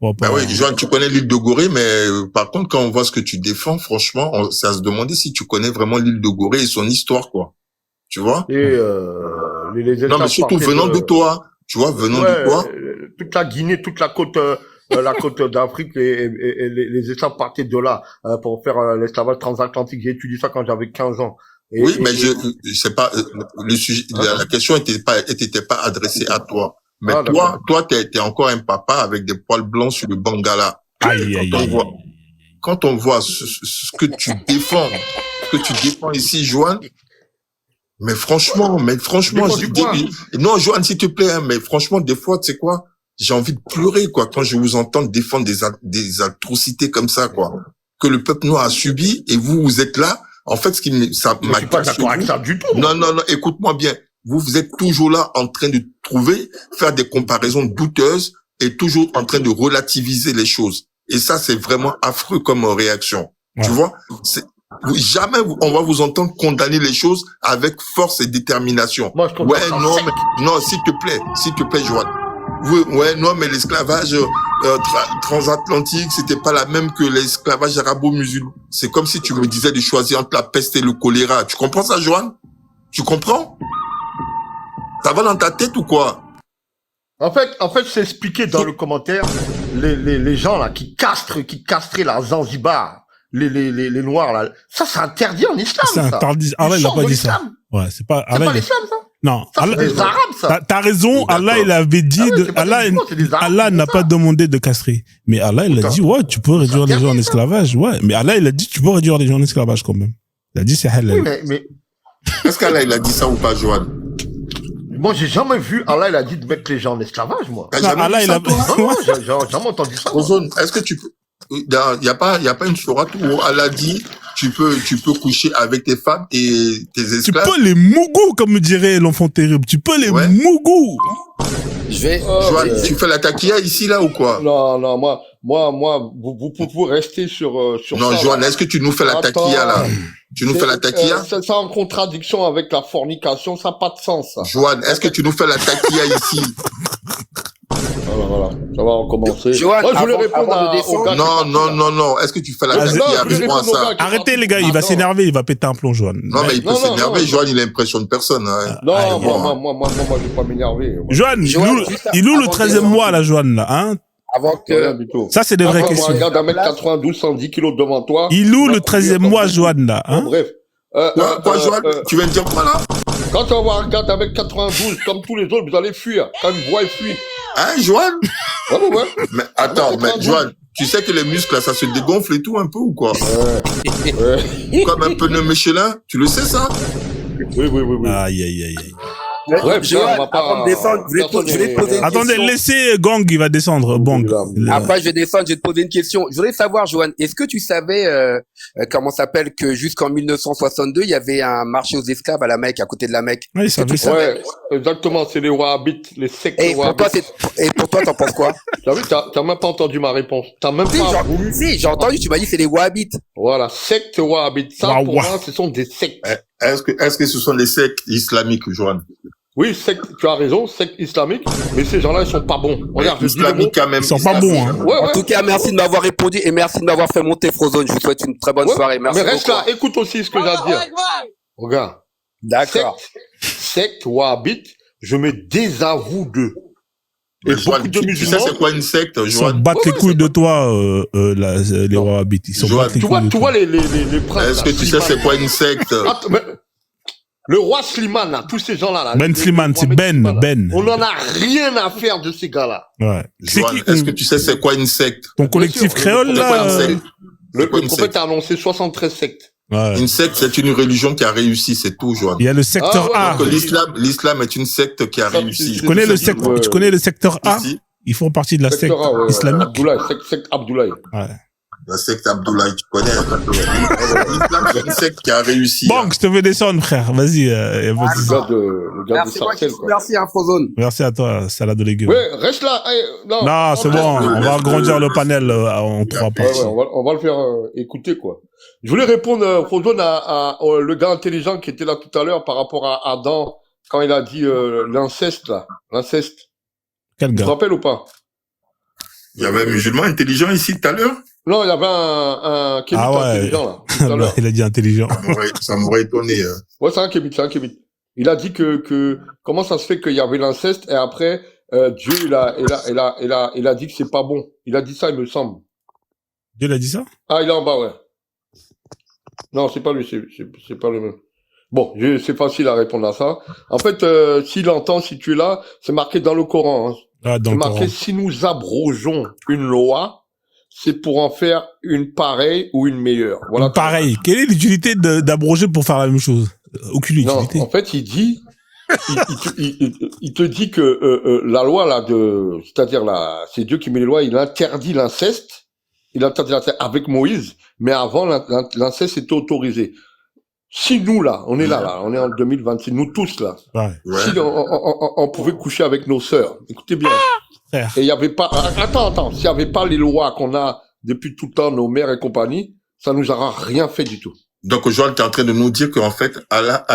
Bon, bah oui, Joanne, tu connais l'île de Gorée, mais par contre, quand on voit ce que tu défends, franchement, c'est à se demander si tu connais vraiment l'île de Gorée et son histoire, quoi. Tu vois? Et les non, mais surtout venant de toi. Tu vois, venant de toi. Toute la Guinée, toute la côte d'Afrique, les esclaves partaient de là pour faire l'esclavage transatlantique. J'ai étudié ça quand j'avais 15 ans. Oui, mais je sais pas le sujet. La question était pas adressée à toi. Mais toi, t'es encore un papa avec des poils blancs sur le bangala. Quand on voit ce que tu défends, ici, Joanne. Mais franchement, non, Joanne, s'il te plaît, hein, mais franchement, des fois, tu sais quoi, j'ai envie de pleurer, quoi, quand je vous entends défendre des atrocités comme ça, quoi, que le peuple noir a subi, et vous êtes là. En fait, je suis pas d'accord avec ça du tout. Non, écoute-moi bien. Vous êtes toujours là en train de faire des comparaisons douteuses et toujours en train de relativiser les choses. Et ça, c'est vraiment affreux comme réaction. Ouais. Tu vois? Jamais on va vous entendre condamner les choses avec force et détermination. Moi, je non, s'il te plaît, Joanne. Non, mais l'esclavage transatlantique, c'était pas la même que l'esclavage arabo-musulman. C'est comme si tu me disais de choisir entre la peste et le choléra. Tu comprends ça, Joanne? Tu comprends? Ça va dans ta tête ou quoi? En fait, c'est expliqué dans le commentaire, les gens, là, qui castraient la Zanzibar, les Noirs, là. Ça, c'est interdit en islam, C'est ça. interdit. Allah, il a pas dit ça. Ouais, c'est pas, C'est Allah, pas l'islam, ça. non. Ça, c'est des Arabes, ça. T'as raison. Allah, il avait dit c'est pas des musulmans, c'est des Arabes, Allah c'est n'a ça. pas demandé de castrer. Mais Allah, il a dit, ouais, tu peux réduire les gens en esclavage. Ouais. Mais Allah, il a dit, tu peux réduire les gens en esclavage quand même. Il a dit, c'est halal. Oui, mais Est-ce qu'Allah, il a dit ça ou pas, Johan? moi, j'ai jamais vu Allah, il a dit de mettre les gens en esclavage, moi. T'as Non, jamais Allah, vu il ça, a, toi? Non, non, j'ai jamais entendu ça. moi. Ozone, est-ce que tu peux, il y a pas une sourate où Allah dit, tu peux coucher avec tes femmes et tes tu esclaves? peux les mougous, comme me dirait l'enfant terrible. Tu peux les Ouais. mougous. Je vais. Johan, tu fais la taquilla ici, là, ou quoi? Non, moi, vous restez sur Non, ça. Johan, là. est-ce que tu nous fais la taquilla, là? Tu nous fais la taquilla? C'est ça en contradiction avec la fornication, ça n'a pas de sens, ça. Johan, est-ce que tu nous fais la taquilla ici? Voilà, ça va recommencer. Johan, Moi, je voulais avant répondre de au descendre- gars. Non. Est-ce que tu fais la Non, taquilla? je voulais Réponds à répondre au ça. gars qui Arrêtez, parle. les gars, il va Attends. s'énerver, il va péter un plomb, Johan. Non, mais il peut Non, s'énerver. non. Johan, il a l'impression de personne, hein. Non, Ah, moi, je vais pas m'énerver. Johan, Johan, juste il loue le avant 13e de- mois, là, Johan, là, hein? Avant Rien que. du tout. Ça, c'est des vraies Quand tu questions. regardes 1m92, 110 kilos devant toi. Il loue tu le vas 13e courir mois, comme Johan, là, Bon, hein? bref. Quoi, Johan? Tu viens de dire quoi, là? Quand on va regarder avec 92, comme tous les autres, vous allez fuir. Quand ils me voient, ils fuient. Hein, Johan? Ouais. Mais attends, Avec mais 92. Johan, tu sais que les muscles, là, ça se dégonfle et tout, un peu, ou quoi? Ouais. Comme un pneu Michelin. Tu le sais, ça? Oui. Aïe. Bref, Johan, on va pas- avant de descendre, je vais te poser une Attendez, question. laissez Gang, il va descendre. Bang. Après, je vais descendre, je vais te poser une question. Je voudrais savoir, Johan, est-ce que tu savais, comment ça s'appelle, que jusqu'en 1962, il y avait un marché aux esclaves à la Mecque, à côté de la Mecque? Ouais, il savait ça. Ouais, exactement, c'est les Wahhabites, les sectes Et pour toi, Wahhabites. t'en penses quoi? T'as vu, t'as même pas entendu ma réponse. T'as même Si, pas si, j'ai entendu, tu m'as dit c'est les Wahhabites. Voilà, sectes Wahhabites. Ça, Waouh, pour waouh. moi, ce sont des sectes. Est-ce que ce sont des sectes islamiques, Johan? Oui, sectes, tu as raison, sectes islamiques, mais ces gens-là, ils sont pas bons. Regarde, je dis le mot. Islamique, quand même. Ils sont pas bons, hein. Ouais, En ouais. tout cas, merci de m'avoir répondu et merci de m'avoir fait monter Frozone. Je vous souhaite une très bonne Ouais, soirée. Merci mais reste beaucoup. là, écoute aussi ce que j'ai à dire. Regarde. D'accord. Secte Wahhabite, je me désavoue d'eux. Et Mais Johan, beaucoup de tu sais musulmans. c'est quoi une secte, Ils s'en Johan? battent les Ouais, couilles c'est de toi, les Non. Wahhabites. Ils s'en Johan, battent les Tu couilles vois, de tu toi. vois les princes. Est-ce là, que tu sais Slimane. c'est quoi une secte? Attends, mais le roi Slimane, là, tous ces gens-là. Là, Ben Slimane, c'est Mohamed Slimane, là, Ben. On n'en a rien à faire de ces gars-là. Ouais. C'est Johan, qui, est-ce que tu sais c'est quoi une secte? ton collectif sûr, créole, le- C'est quoi là? une secte? Le C'est quoi une prophète secte? a annoncé 73 sectes. Ouais. Une secte, c'est une religion qui a réussi, c'est tout, Johan. Il y a le secteur Ah, A. ouais, Donc l'islam est une secte qui a Ça, réussi. Tu connais le c'est- secteur, tu connais le secteur A? Ici, Ils font partie de la secte Secteur A, ouais, islamique. Abdoulaye, secte Abdoulaye. Ouais. la secte Abdoulaye, tu connais. L'islam est une secte qui a réussi. Bon, je te veux descendre, frère. Vas-y, vas-y. Le gars de Merci, Sarcelles, quoi. merci, hein, Frozone. Merci à toi, salade de légumes. Ouais, reste là. Non, Non, c'est bon. On va agrandir le panel en 3 Ouais, parties. on va le faire écouter, quoi. Je voulais répondre, Frozone, à le gars intelligent qui était là tout à l'heure par rapport à Adam, quand il a dit l'inceste, là. L'inceste. Quel Tu te gars? rappelles ou pas? Il y avait un musulman intelligent ici tout à l'heure. Non, il y avait un kémite Ah ouais. intelligent, là, tout à l'heure. Il a dit intelligent. Ça m'aurait étonné. Ouais, c'est un kémite. Il a dit que comment ça se fait qu'il y avait l'inceste et après, Dieu, il a dit que c'est pas bon. Il a dit ça, il me semble. Dieu l'a dit ça? Ah, il est en bas, ouais. Non, c'est pas lui, c'est pas le même. Bon, c'est facile à répondre à ça. En fait, s'il entend, si tu es là, c'est marqué dans le Coran. Hein. Ah, dans C'est le marqué, Coran. si nous abrogeons une loi, c'est pour en faire une pareille ou une meilleure. Voilà. Pareil. Quelle est l'utilité d'abroger pour faire la même chose? Aucune Non, utilité. en fait, il dit, il te dit que la loi là c'est-à-dire là, c'est Dieu qui met les lois. Il interdit l'inceste. Il interdit l'inceste avec Moïse, mais avant l'inceste était autorisé. Si nous là, on est là, on est en 2026, nous tous là, Ouais. Ouais. si on pouvait coucher avec nos sœurs, écoutez bien. Frère. Et il y avait pas, attends, s'il y avait pas les lois qu'on a depuis tout le temps, nos mères et compagnie, ça nous aura rien fait du tout. Donc, Joël, tu es en train de nous dire qu'en fait, Allah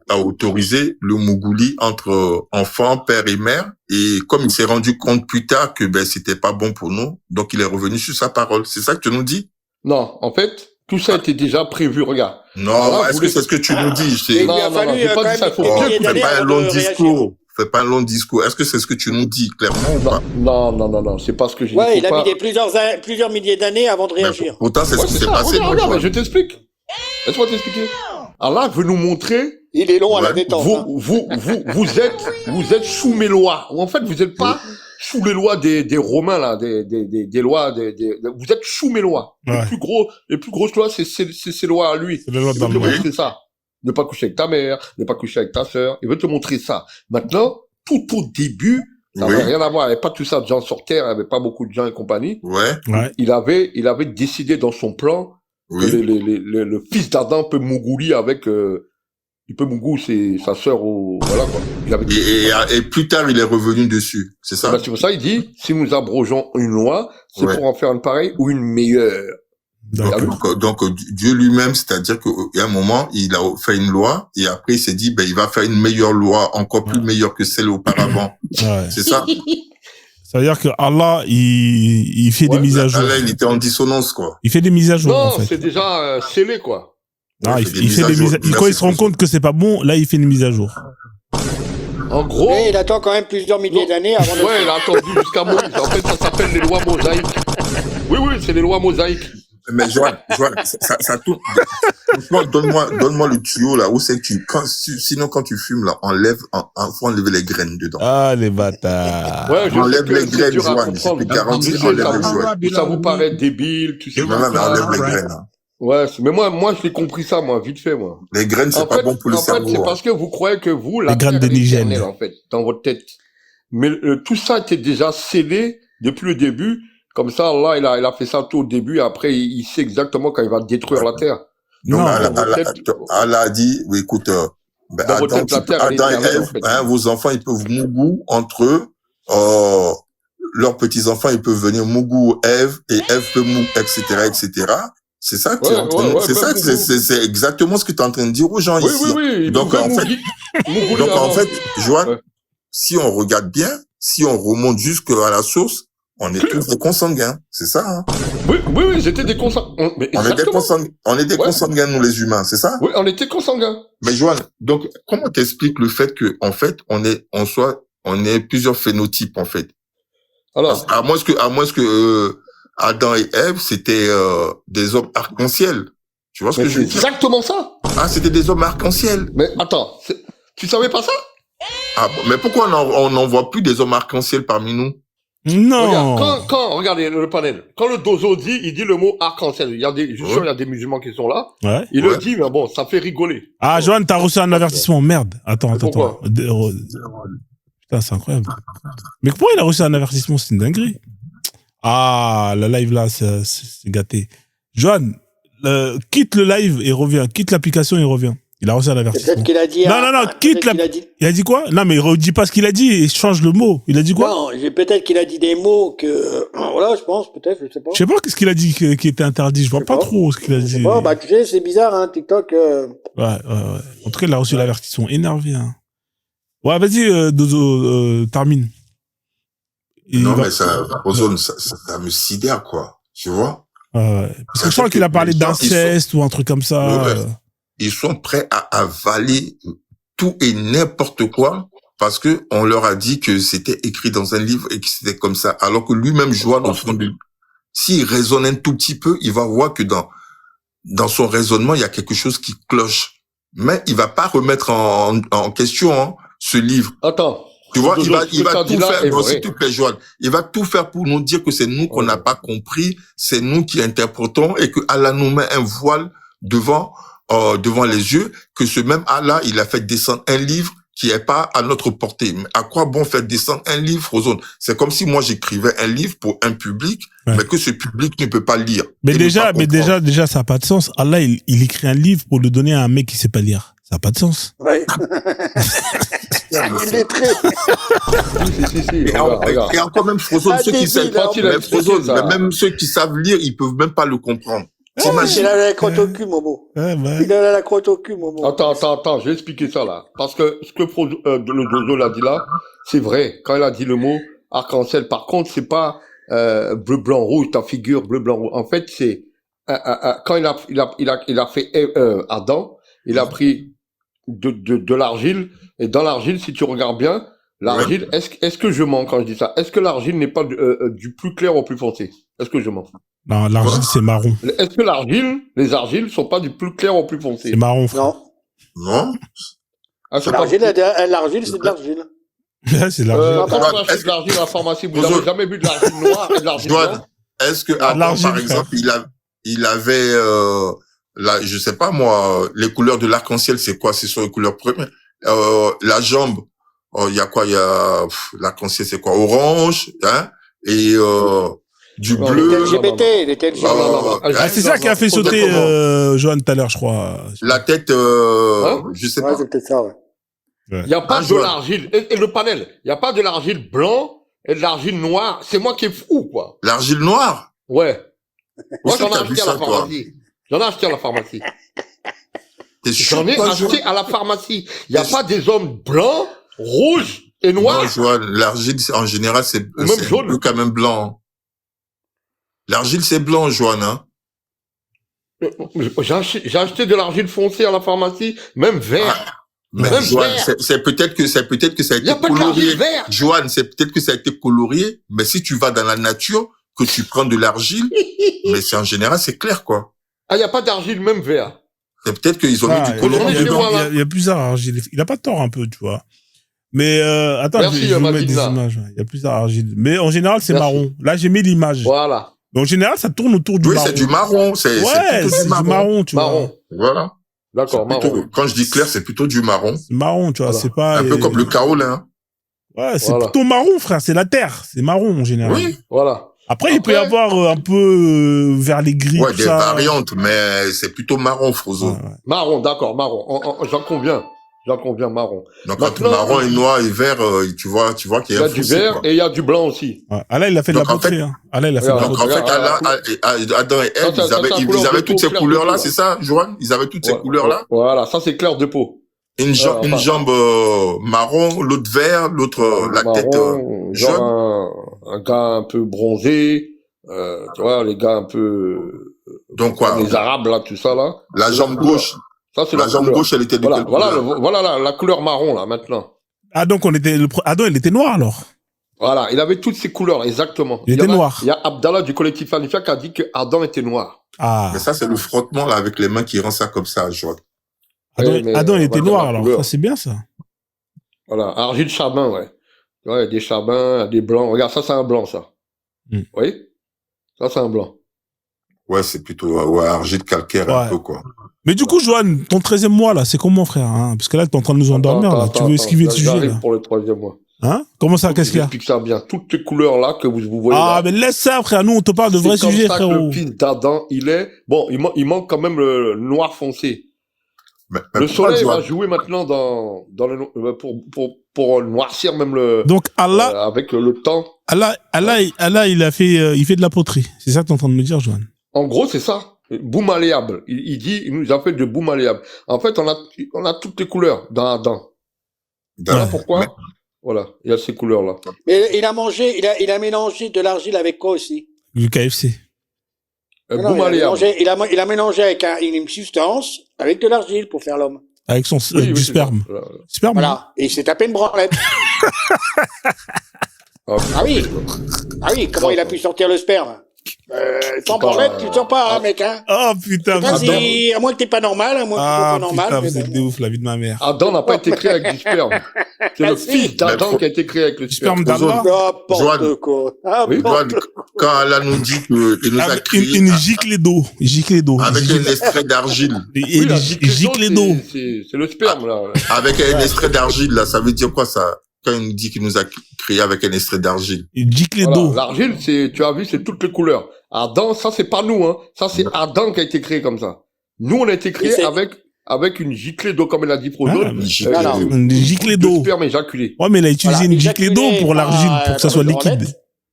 a autorisé le Mougouli entre enfants, père et mère. Et comme il s'est rendu compte plus tard que c'était pas bon pour nous, donc il est revenu sur sa parole. C'est ça que tu nous dis? Non, en fait, tout ça était déjà prévu, regarde. Non, Alors, est-ce que c'est ce que tu nous dis? Non, j'ai pas dit ça, faut bien Fais pas un long discours. fais pas un long discours. Est-ce que c'est ce que tu nous dis clairement ou pas? Non, c'est pas ce que j'ai dit. Ouais, il Faut a pas... mis plusieurs milliers d'années avant de réagir. Pourtant, c'est ce qui s'est passé. Regarde, mais je t'explique. Laisse-moi t'expliquer. Allah veut nous montrer. Il est long à la détente. Vous êtes sous mes lois. Ou en fait, vous n'êtes pas sous les lois des Romains, là, des lois, vous êtes sous mes lois. Ouais. Les plus grosses lois, c'est ses lois à lui. C'est les lois Il veut te d'Allemagne. montrer ça. Ne pas coucher avec ta mère, ne pas coucher avec ta sœur. Il veut te montrer ça. Maintenant, tout au début, ça n'avait rien à voir. Il n'y avait pas tout ça de gens sur Terre, il n'y avait pas beaucoup de gens et compagnie. Ouais. Il avait décidé dans son plan que le fils d'Adam peut Mougouli avec, il peut Mougou, c'est sa sœur voilà, quoi. Il avait Et plus tard, il est revenu dessus. C'est ça? C'est pour ça, il dit, si nous abrogeons une loi, c'est pour en faire une pareille ou une meilleure. Donc, Dieu lui-même, c'est-à-dire qu'à un moment, il a fait une loi et après il s'est dit, il va faire une meilleure loi, encore plus meilleure que celle auparavant. Ouais. C'est ça? Ça veut dire que Allah, il fait des mises à jour. Allah, il était en dissonance, quoi. Il fait des mises à jour, Non, en fait. c'est déjà scellé, quoi. Non, il fait des mises à jour. Quand il se rend compte que c'est pas bon, là, il fait une mise à jour. En gros. Mais il attend quand même plusieurs milliers d'années avant de. Ouais, il a attendu jusqu'à Moïse. En fait, ça s'appelle les lois mosaïques. Oui, c'est les lois mosaïques. Mais Joanne, ça tourne. Franchement, donne-moi le tuyau, là, où c'est que sinon quand tu fumes, là, faut enlever les graines dedans. Ah, les bâtards. Ouais, enlève les graines, Joanne. J'ai plus 40 ans, enlève les graines. Ça vous paraît débile, tu sais. Mais enlève les graines, hein. Ouais, mais moi, je l'ai compris ça, moi, vite fait, moi. Les graines, c'est pas bon pour le cerveau. En fait, c'est parce que vous croyez que vous, la les graines terre de est Nigel, éternelle, en fait, dans votre tête. Mais tout ça était déjà scellé depuis le début. Comme ça, Allah, il a fait ça tout au début. Après, il sait exactement quand il va détruire la terre. Donc, Allah a dit, oui, écoute, Adam et Ève, vos enfants, ils peuvent mougou entre eux. Leurs petits-enfants, ils peuvent venir mougou Ève, et Ève peut mougou, etc., etc. C'est ça que tu es en train de... C'est exactement ce que tu es en train de dire aux gens ici. Oui. Donc, en fait, Joanne, si on regarde bien, si on remonte jusqu'à la source, on est tous des consanguins, c'est ça, hein? Oui, j'étais des consanguins. On est des consanguins, nous, les humains, c'est ça? Oui, on était consanguins. Mais Joanne, donc, comment t'expliques le fait que, en fait, on est plusieurs phénotypes, en fait? Alors. À moins que, Adam et Ève, c'était, des hommes arc-en-ciel. Tu vois ce que je veux dire? C'est exactement ça. Ah, c'était des hommes arc-en-ciel. Mais attends, tu savais pas ça? Ah, mais pourquoi on n'en voit plus des hommes arc-en-ciel parmi nous? Non. Regarde, regardez le panel. Quand le dozo dit, il dit le mot arc-en-ciel. Il y a des musulmans qui sont là. Ouais. Il le dit, mais bon, ça fait rigoler. Ah, Joanne, t'as reçu un avertissement. Merde. Attends. Pourquoi? Putain, c'est incroyable. Mais pourquoi il a reçu un avertissement? C'est une dinguerie. Ah, le live là, c'est gâté. Joanne, quitte le live et reviens. Quitte l'application et reviens. Il a reçu un avertissement. Peut-être qu'il a dit. Non, quitte l'application. Il a dit quoi? Non, mais il redit pas ce qu'il a dit et change le mot. Il a dit quoi? Non, peut-être qu'il a dit des mots que. Voilà, je pense, peut-être, je sais pas. Je sais pas qu'est-ce qu'il a dit qui était interdit. Je vois pas trop ce qu'il a dit. Bah, tu sais, c'est bizarre, hein, TikTok. Ouais. En tout cas, il a reçu l'avertissement. Énervé, hein. Ouais, vas-y, Dozo, termine. Non, mais ça me sidère, quoi. Tu vois? Parce que je crois qu'il a parlé d'inceste ou un truc comme ça. Ils sont prêts à avaler tout et n'importe quoi parce que on leur a dit que c'était écrit dans un livre et que c'était comme ça. Alors que lui-même, Joanne, au fond de lui, s'il raisonne un tout petit peu, il va voir que dans son raisonnement, il y a quelque chose qui cloche. Mais il va pas remettre en question, hein, ce livre. Attends. Tu vois, il va tout faire, s'il te plaît, Joanne. Il va tout faire pour nous dire que c'est nous qu'on n'a pas compris, c'est nous qui interprétons et que Allah nous met un voile devant les yeux, que ce même Allah, il a fait descendre un livre qui est pas à notre portée. Mais à quoi bon faire descendre un livre aux autres? C'est comme si moi j'écrivais un livre pour un public, mais que ce public ne peut pas lire. Mais déjà, ça n'a pas de sens. Allah, il écrit un livre pour le donner à un mec qui sait pas lire. Ça n'a pas de sens. Ouais. Il est lettré. Et encore même, Frozone, ceux qui savent pas, même ceux qui savent lire, ils peuvent même pas le comprendre. Il a la crotte au cul, Momo. Il a la crotte au cul, Momo. Attends, je vais expliquer ça, là. Parce que ce que le Dozo l'a dit là, c'est vrai. Quand il a dit le mot arc-en-ciel, par contre, c'est pas, bleu, blanc, rouge, ta figure, bleu, blanc, rouge. En fait, c'est, quand il a fait, Adam, il a pris de l'argile, et dans l'argile, si tu regardes bien, L'argile, est-ce que je mens quand je dis ça? Est-ce que l'argile n'est pas du plus clair au plus foncé? Est-ce que je mens? Non, l'argile, c'est marron. Est-ce que les argiles sont pas du plus clair au plus foncé? C'est marron, frère. Non. Non. Ah, c'est L'argile, c'est de l'argile. C'est l'argile. Quand on achète de l'argile à la pharmacie, vous n'avez jamais vu de l'argile noire et de l'argile blanche? Est-ce que Adam, par exemple, il avait, je sais pas moi, les couleurs de l'arc-en-ciel, c'est quoi? Ce sont les couleurs premières. La jambe, il y a quoi? Il y a l'arc-en-ciel, c'est quoi? Orange, hein? Et du bleu. Les LGBT. C'est ça qui a fait sauter Johan tout à l'heure, je crois. La tête, je sais pas. C'est peut-être ça, ouais. Il n'y a pas de l'argile. Et le panel, il n'y a pas de l'argile blanc et de l'argile noire. C'est moi qui est fou, quoi. L'argile noire? Ouais. Moi, Où j'en ai t'as acheté vu à ça, la toi? pharmacie. J'en ai acheté à la pharmacie. T'es sûr, J'en ai toi, acheté Johan? à la pharmacie. Il n'y a pas des hommes blancs, rouges et noirs. Non, Johan, l'argile, en général, c'est jaune. bleu quand même blanc. L'argile, c'est blanc, Johan, hein? J'ai acheté de l'argile foncée à la pharmacie, même vert. Mais Même Johan, vert. c'est peut-être que ça a Il n'y a été pas de colorié. l'argile vert. Johan, c'est peut-être que ça a été colorié, mais si tu vas dans la nature, que tu prends de l'argile, mais c'est en général, c'est clair, quoi. Ah, il n'y a pas d'argile même vert. C'est peut-être qu'ils ont mis du colorant dedans. Il y a plusieurs argiles. Il a pas tort un peu, tu vois. Mais attends, Merci, je vais vous mettre des Mathilda. images. Il y a plusieurs argiles. Mais en général, c'est Merci. marron. Là, j'ai mis l'image. Voilà. Mais en général, ça tourne autour du Oui, marron. c'est du marron. C'est Ouais, plutôt c'est du du marron, tu vois. Marron. Voilà. D'accord, C'est plutôt- marron. Quand je dis clair, c'est plutôt du marron. C'est marron, tu vois. Voilà. C'est pas... Un peu comme le kaolin. Ouais, c'est Voilà. plutôt marron, frère. C'est la terre. C'est marron, en général. Oui. Voilà. Après, il peut y avoir un peu vers les gris, Ouais, tout des ça. variantes, mais c'est plutôt marron, Frozo. Ouais, ouais. Marron, d'accord, marron. J'en conviens. J'en conviens, marron. Donc, entre Maintenant, marron et noir et vert, tu vois qu'il il y y a a un du fossé, vert quoi. et il y a du blanc aussi. Ouais. Ah là, il a fait de la Donc, en poterie. fait- Hein. Ah là, il a fait de la Regarde, Donc, en poterie. fait, Adam et Ève, Ça, c'est un couleur ils de avaient peau, toutes ces clair de couleurs-là, peau. c'est ça, Johan? Ils avaient toutes ces Ouais, couleurs-là? Voilà, ça c'est clair de peau. Une enfin, jambe marron, l'autre vert, l'autre la tête Marron, jaune. genre un gars un peu bronzé, tu vois, les gars un peu, Donc quoi? les arabes là, tout ça là. La jambe gauche. Ça c'est La la jambe couleur. gauche, elle était de Voilà, quelle voilà, couleur? voilà la couleur marron là maintenant. Ah, donc Adam, il était noir, alors. Voilà, il avait toutes ces couleurs, exactement. Il était noir. Il y a Abdallah du collectif Anifia qui a dit que Adam était noir. Ah. Mais ça, c'est le frottement, là, avec les mains qui rend ça comme ça, Johan. Mais, Adam, il on était va dire noir, la alors. couleur. Ça, c'est bien, ça. Voilà, argile charbin, ouais. Tu vois, il y a des charbins, il y a des blancs. Regarde, ça c'est un blanc, ça. Hmm. Vous voyez? Ça c'est un blanc. Ouais, c'est plutôt, ouais, argile calcaire, un Ouais. peu, quoi. Mais du coup, Johan, ton 13e mois, là, c'est comment, frère hein? Parce que là, t'es en train de nous endormir, là. Tu veux esquiver le sujet, J'arrive là. pour le 3e mois. Hein? Comment ça, qu'est-ce qu'il y a? J'explique ça bien. Toutes les couleurs là que vous voyez Ah, là. mais laisse ça, frère. Nous, on te parle de vrais C'est comme sujets, ça que frérot. le fils d'Adam, il est. Bon, il manque quand même le noir foncé. Mais Le pourquoi, soleil va Johan? jouer maintenant dans le pour noircir même le Donc, Allah, avec le temps. Allah, il fait de la poterie. C'est ça que t'es en train de me dire, Johan. En gros, c'est ça. Bout malléable. Il dit, il nous appelle de bout malléable. En fait, on a toutes les couleurs dans Adam. Voilà Ouais. pourquoi. Voilà, il y a ces couleurs là. Mais il a mélangé de l'argile avec quoi aussi? Du KFC. Non, Bout malléable. il a mélangé avec une substance, avec de l'argile pour faire l'homme. Avec Oui, du c'est sperme. ça. Voilà. Sperme. Voilà. Et il s'est tapé une branlette. Ah oui. Ah oui, comment il a pu sortir le sperme? Sans branlette, tu ne sors pas, hein, mec, hein. Oh, putain. Vas-y, à moins que t'es pas normal, à moins que tu sois pas normal. putain, mais vous êtes bon. des ouf, la vie de ma mère. Adam n'a pas été créé avec du sperme. C'est le si. fils d'Adam qui a été créé avec le Sperme sperme. d'Allah. N'importe Johan. quoi. Oui. Johan, quand Allah nous dit qu'il nous a Avec créé une giclée d'eau. Giclée d'eau. avec un extrait d'argile, Et Oui, la giclée d'eau. c'est le sperme là. avec un extrait d'argile, là, ça veut dire quoi, ça? Quand il nous dit qu'il nous a créé avec un extrait d'argile. Giclée Voilà. d'eau. L'argile, tu as vu, c'est toutes les couleurs. Adam, ça c'est pas nous, hein. Ça c'est Adam qui a été créé comme ça. Nous, on a été créé Et c'est- avec une giclée d'eau, comme elle a dit Frodo. Ah, mais non. Une giclée de d'eau. sperme éjaculé. Ouais, mais il a utilisé Voilà, une giclée d'eau pour l'argile, pour que ça soit liquide.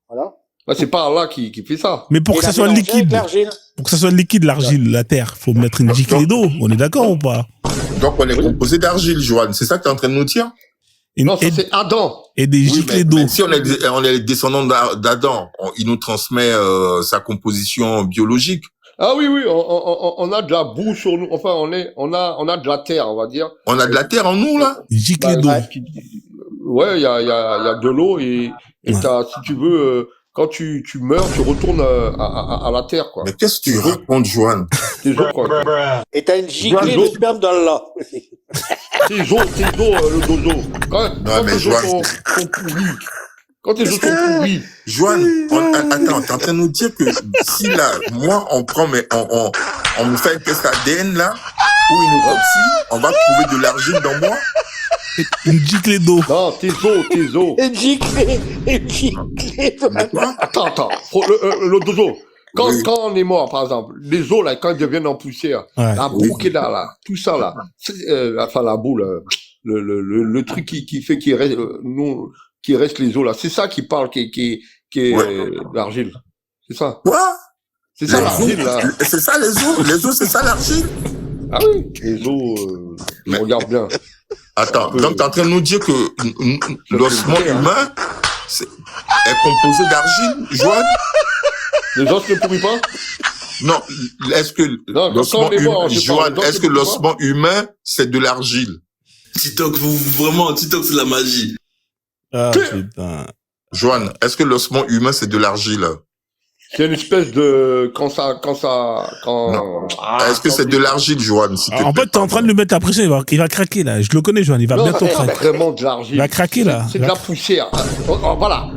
Voilà. Bah, c'est pas Allah qui fait ça. Mais pour Et que ça il a soit mélangé avec liquide, l'argile. pour que ça soit liquide, l'argile, la terre, faut mettre une giclée d'eau. On est d'accord ou pas? Donc, on est composé d'argile, Johan. C'est ça que tu es en train de nous dire? Non, ça c'est Adam. Et des Oui, giclées d'eau. mais si on est les descendants d'Adam, il nous transmet sa composition biologique. Ah oui, on a de la boue sur nous. Enfin, on a de la terre, on va dire. On a de la terre en nous, là? Giclée Bah, d'eau. ouais, il y a de l'eau et Ouais. si tu veux, quand tu meurs, tu retournes à la terre, quoi. Mais qu'est-ce que tu racontes, Johan? Tes os, quoi. Et t'as une giclée de sperme dans le lait. Tes os, le dozo. Quand mais tes os Johan- sont pourris. Quand tes os sont pourris. Johan, attends, t'es en train de nous dire que si là, moi, on prend, mais on me fait un test ADN là, ou une autopsie, on va trouver de l'argile dans moi? Une giclée d'eau. Non, tes os. Une giclée. Mais quoi? Attends. Le dozo. Quand Oui. on est mort, par exemple, les os, là, quand ils deviennent en poussière, Ouais. la boue qui est là, tout ça, là, enfin, la boue, là, le truc qui fait qu'il reste, qui reste les os, là, c'est ça qui parle, qui est Ouais. l'argile. C'est ça. Quoi? C'est ça, Les l'argile, os, là. c'est ça les os? Les os, c'est ça l'argile? Ah oui, les os, Mais- regarde bien. Attends, Un peu- donc t'es en train de nous dire que l'ossement humain est composé d'argile, Johan? Les os ne pourrissent pas? Non, est-ce que Non, l'ossement quand on est mort, humain, je Johan, parle, est-ce que l'ossement humain, c'est de l'argile? TikTok, vraiment, TikTok, c'est la magie. Ah, putain. Johan, est-ce que l'ossement humain, c'est de l'argile? C'est une espèce de, quand Non. Est-ce que c'est de l'argile, Johan, s'il te En plaît? fait, t'es en train de lui mettre la pression, il va craquer, là. Je le connais, Johan, il va Non, bientôt c'est pas craquer. vraiment de l'argile. Il va craquer, là. C'est de la poussière. Voilà.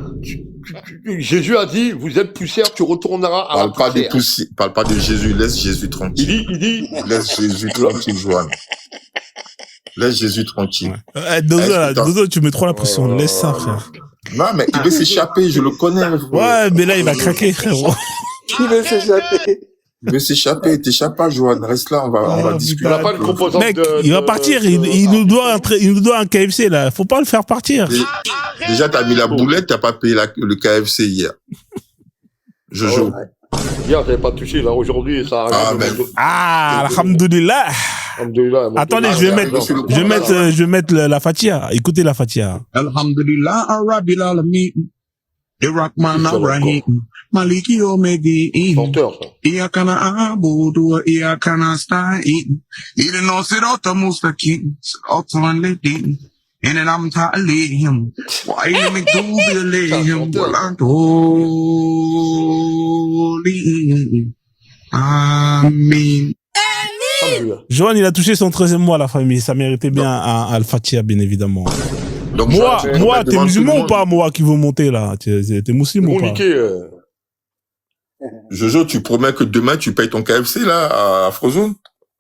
Jésus a dit, vous êtes poussière, tu retourneras à la Parle pas de poussière. poussière, parle pas de Jésus, laisse Jésus tranquille. Il dit, Laisse Jésus tranquille, Johan. Laisse Jésus tranquille. Dozo, Est-ce que là, t'as- Dozo, tu mets trop la pression. Laisse ça, frère. Non, mais il veut s'échapper, je le connais. Ouais, mais là, il va craquer, frérot. Il veut s'échapper. Il veut s'échapper, t'échappe pas, Johan. Reste là, on va Oh, discuter. il n'a pas de composante Mec, de... il va partir. Il nous doit un KFC, là. Faut pas le faire partir. Déjà, t'as mis la boulette, t'as pas payé le KFC hier. Jojo. Hier, j'avais pas touché, là, aujourd'hui, ça arrive. Ah, mais- Ah, alhamdoulilah. Alhamdoulilah. Attendez, je vais mettre la Fatia. Écoutez la Fatia. Alhamdulillah, Rabbil Alamin. Ar-Rahman Ar-Rahim. Maliki Yawmiddin. Chanteur, ça. Iyakana abudu wa iyakana nasta'in. Ihdina sirata mustaqim. Sirata alladhina an'amta alayhim. Wa ghayril maghdubi alayhim waladdallin. Amin. Alhamdoulilah. Johan, il a touché son 13e mois, la famille. Ça méritait bien un Al-Fatia, bien évidemment. Donc, Moi, Johan, moi, t'es devant tout musulman le ou pas, moi, qui veut monter, là? T'es musulman ou Bon, pas? niqué, Jojo, tu promets que demain, tu payes ton KFC, là, à Frozone?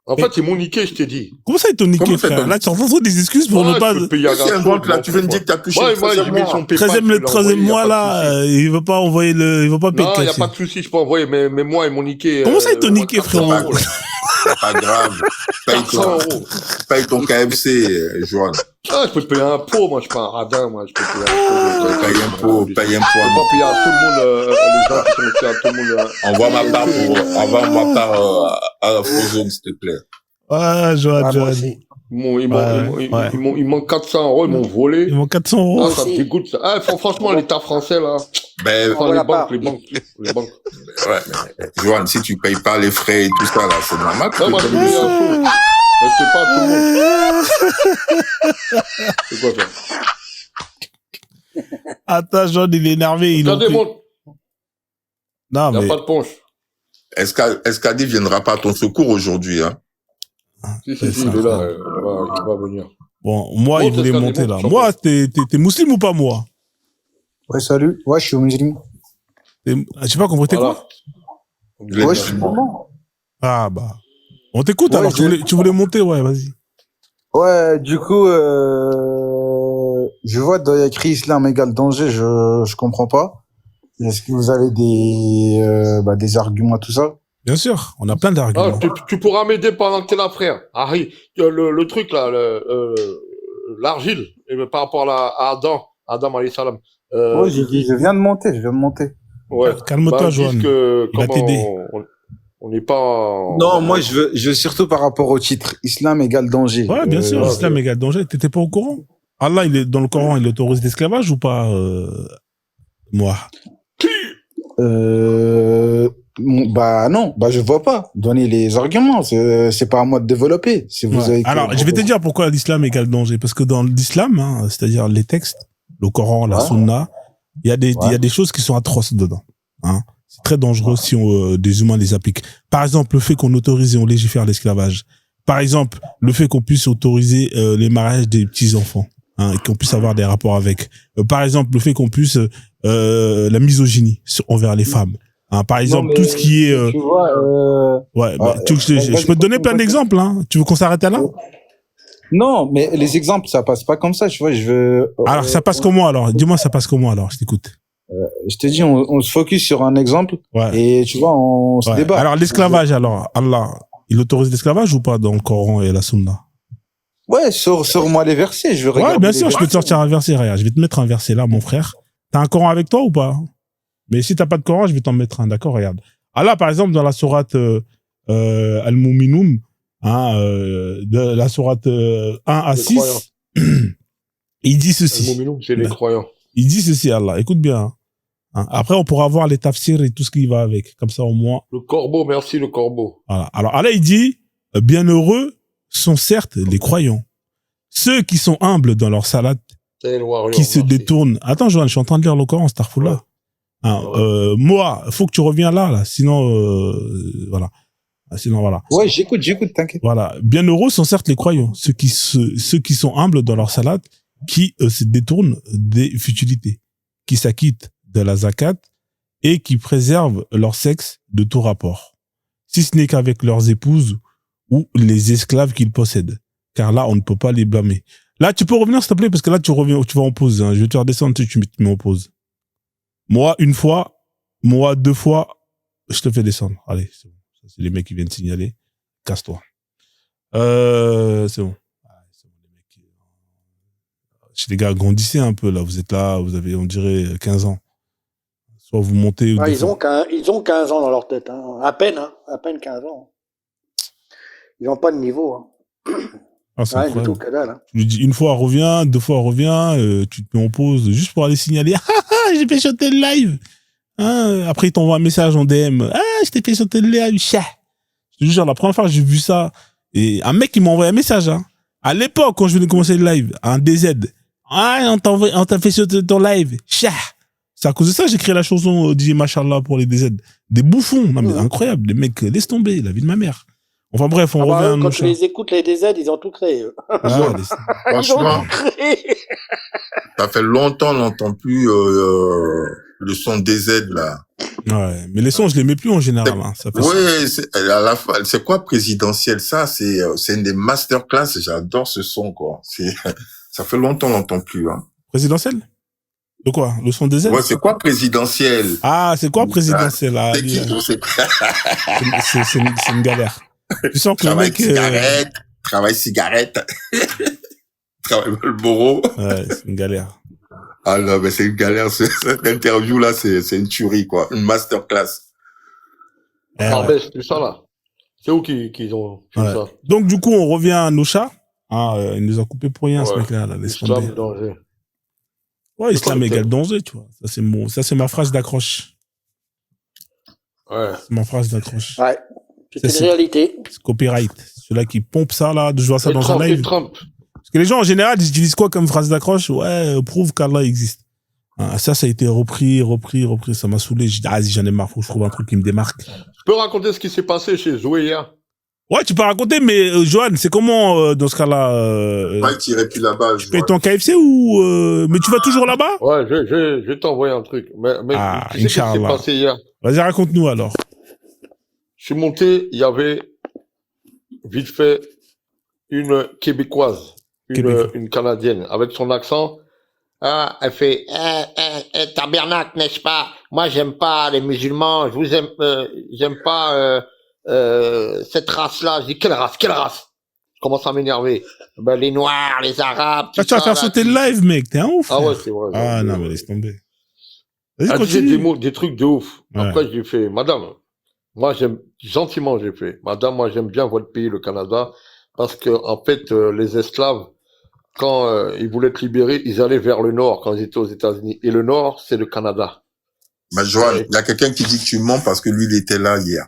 En fait, ils m'ont niqué, je t'ai dit. Comment ça, ils t'ont niqué, Comment ça, frère? t'ont- Là, tu es en train de trouver des excuses pour ne pas... Je peux payer à C'est un Gaston, compte, là, tu viens de dire que t'as touché Ouais, le moi, j'ai 13e mis mois. son PayPal. 13e, le 13e mois, là, il veut pas envoyer il veut pas payer Non, le il n'y a KFC. pas de souci, je peux envoyer, mais moi, ils m'ont niqué. Comment ça, ils t'ont niqué, 400 frérot? euros, là. C'est pas grave. 400 euros. Paye ton KFC, Johan. Ah, je peux te payer un pot, moi, je suis pas un radin, moi, je peux te payer un pot. Paye un pot, paye un Je peux pot. pas payer à tout le monde, les gens qui sont ici, à tout le monde. Envoie ma part à Frozone, s'il te plaît. Ah, Johan, Ah, moi Johan. aussi. Il manque 400 euros, ils m'ont volé. Il manque 400 euros. Ah, ça me dégoûte, ça. Ah, franchement, l'État français, là. Ben, Enfin, Voilà pas. les banques. ouais. Johan, si tu payes pas les frais et tout ça, là, c'est normal. Non, moi, je paye un sou. Mais c'est pas tout le monde. C'est quoi ça? Attends, Johan, il est énervé. Regardez, mon, Non, il n'y a mais... pas de ponche. Escadé viendra pas à ton secours aujourd'hui, hein. Si, C'est il ça, est là, ça. il va venir. Bon, moi, il Monte, voulait Escadé, monter, là. monte, Moi, t'es musulman ou pas, moi? Ouais, salut. Ouais, je suis musulman. J'ai pas compris, t'es quoi? Ouais, je suis musulman. Ah, bah. On t'écoute, Ouais, alors. Tu voulais monter, ouais, vas-y. Ouais, du coup, je vois dans écrit islam égale danger, je comprends pas. Est-ce que vous avez des arguments, tout ça? Bien sûr, on a plein Ah, d'arguments. tu pourras m'aider pendant que t'es là, frère. Harry, le truc, là, l'argile, par rapport à Adam alayhi salam. Ouais, je viens de monter, Ouais. Calme-toi, Bah, ils Johan. disent que Il va comment t'aider. on n'est pas en... Non, moi, je veux surtout par rapport au titre islam égale danger. Ouais, bien sûr, ouais, l'islam ouais. égale danger. T'étais pas au courant? Allah, dans le Coran, il autorise l'esclavage ou pas, moi? Bah non, bah je vois pas. Donnez les arguments, c'est pas à moi de développer. Si vous Ouais. avez que- Alors, je vais te dire pourquoi l'islam égale danger. Parce que dans l'islam, hein, c'est-à-dire les textes, le Coran, la Ouais. Sunna, il y a Ouais. des choses qui sont atroces dedans. Hein. C'est très dangereux si des humains les appliquent. Par exemple, le fait qu'on autorise et on légifère l'esclavage. Par exemple, le fait qu'on puisse autoriser les mariages des petits-enfants. Hein, et qu'on puisse avoir des rapports avec. Par exemple, le fait qu'on puisse la misogynie envers les femmes. Hein, par exemple, Non, tout mais ce qui est... tu vois, ouais, bah, tu veux que je peux te donner plein d'exemples. Hein. Tu veux qu'on s'arrête là? Non, mais les exemples, ça passe pas comme ça, tu vois, je veux... Alors, ça passe comment alors? Dis-moi, ça passe comment alors? Je t'écoute. Je te dis, on se focus sur un exemple, Ouais. et tu vois, on se Ouais. débat. Alors, l'esclavage, alors, Allah, il autorise l'esclavage ou pas dans le Coran et la Sunna? Ouais, sors-moi les versets, je vais regarder. Ouais, bien les sûr, je peux te versets. sortir un verset, regarde. Je vais te mettre un verset là, mon frère. T'as un Coran avec toi ou pas? Mais si t'as pas de Coran, je vais t'en mettre un, d'accord? Regarde. Allah, par exemple, dans la sourate Al-Mu'minun, hein, de la sourate 1 à Les 6, il dit ceci. Al-Mu'minun, c'est les croyants. Il dit ceci, Allah. Écoute bien. Hein. Après, on pourra voir les tafsirs et tout ce qui va avec. Comme ça, au moins. Le corbeau, merci le corbeau. Voilà. Alors, Allah, il dit, bienheureux sont certes les croyants. Ceux qui sont humbles dans leur salade, C'est le warrior, qui se merci. détournent. Attends, Johan, je suis en train de lire le Coran, Starfoula. Hein, moi, faut que tu reviens là. Sinon, voilà. Sinon, voilà. Ouais, j'écoute, t'inquiète. Voilà. Bienheureux sont certes les croyants. Ceux qui sont humbles dans leur salade, qui se détournent des futilités, qui s'acquittent de la zakat et qui préservent leur sexe de tout rapport, si ce n'est qu'avec leurs épouses ou les esclaves qu'ils possèdent. Car là, on ne peut pas les blâmer. Là, tu peux revenir, s'il te plaît, parce que là, tu reviens, tu vas en pause. Hein. Je vais te faire descendre, tu me mets en pause. Moi, une fois, moi, 2 fois, je te fais descendre. Allez, c'est bon. Ça, c'est les mecs qui viennent signaler. Casse-toi. C'est bon. Les gars, grandissez un peu, là. Vous êtes là, vous avez, on dirait, 15 ans. Soit vous montez ou Ah, ils descendez. ont 15 ans dans leur tête, hein. À peine 15 ans. Ils n'ont pas de niveau, hein. Ah, c'est Rien du tout, incroyable. que dalle, hein. Tu lui dis une fois, reviens, 2 fois, reviens, tu te mets en pause, juste pour aller signaler. Ah, j'ai fait chanter le live. Hein, après, il t'envoie un message en DM. Ah, je t'ai fait chanter le live, chat. Je te jure, la première fois que j'ai vu ça, et un mec qui m'a envoyé un message, hein. À l'époque, quand je venais de commencer le live, un DZ. Ah, on t'a fait chanter ton live, chat. C'est à cause de ça que j'ai créé la chanson DJ Machallah pour les DZ. Des bouffons. Non, mais incroyable. Les mecs, laisse tomber, la vie de ma mère. Enfin bref, on Ah bah, revient à eux, nos quand tu chats. les écoutes, les DZ, ils ont tout créé, eux. Ah, Ils ont Franchement, tout créé. ça fait longtemps, on n'entend plus le son DZ là. Ouais, mais les sons, je les mets plus en général. Hein. Ça fait Ouais, à la fin, c'est quoi présidentiel ça? C'est une des masterclass. J'adore ce son quoi. Ça fait longtemps on n'entend plus. Hein. Présidentiel? De quoi? Le son des ailes? Ouais, c'est quoi présidentiel? Ah, c'est quoi présidentiel? Ah, C'est qui c'est une galère. Tu sens que le travail mec... cigarette, travail cigarette, travail Marlboro. Ouais, c'est une galère. Ah non, mais c'est une galère. Cette interview là, c'est une tuerie quoi, une masterclass. Arbès, tout ça là. C'est où qu'ils ont fait Ouais. ça? Donc du coup, on revient à nos chats. Ah, il nous a coupé pour rien, ce Ouais. mec-là. Là, laisse Islam, tomber. danger. Ouais, C'est quoi islam le égale thème? danger, tu vois. Ça, c'est ma phrase d'accroche. Ouais. C'est ma phrase d'accroche. Ouais. Ça, C'est une réalité. C'est copyright. Ceux-là qui pompent ça, là, de jouer ça Et dans Trump, un et live. Trump. Parce que les gens, en général, ils utilisent quoi comme phrase d'accroche? Ouais, prouve qu'Allah existe. Ah, ça a été repris. Ça m'a saoulé. J'ai dit, ah, j'en ai marre, faut que je trouve un truc qui me démarque. Je peux raconter ce qui s'est passé chez Zoé hier? Ouais, tu peux raconter, mais Johan, c'est comment dans ce cas-là Ouais, tu irais plus là-bas. Tu payes ton KFC ou mais tu vas toujours là-bas? Ouais, je vais t'envoyer un truc. Mais Ah, tu sais ce qui s'est Inch'Allah. passé hier? Vas-y, raconte-nous alors. Je suis monté, il y avait vite fait une Québécoise, une Canadienne, avec son accent. Ah, elle fait tabernacle, n'est-ce pas? Moi, j'aime pas les musulmans. Je vous aime, j'aime pas cette race-là. Je dis quelle race? Je commence à m'énerver. Ben, les Noirs, les Arabes. Ah, tu vas faire sauter le live, mec. T'es un ouf. Ah ouais, frère. c'est vrai. Ah non, mais laisse tomber. Vas-y, Elle disait continue. des mots, des trucs de ouf. Ouais. Après, j'ai fait, madame, moi, gentiment, j'ai fait, madame, moi, j'aime bien votre pays, le Canada, parce que, en fait, les esclaves, quand ils voulaient être libérés, ils allaient vers le nord, quand ils étaient aux États-Unis. Et le nord, c'est le Canada. Mais Johan, il y a quelqu'un qui dit que tu mens parce que lui, il était là hier.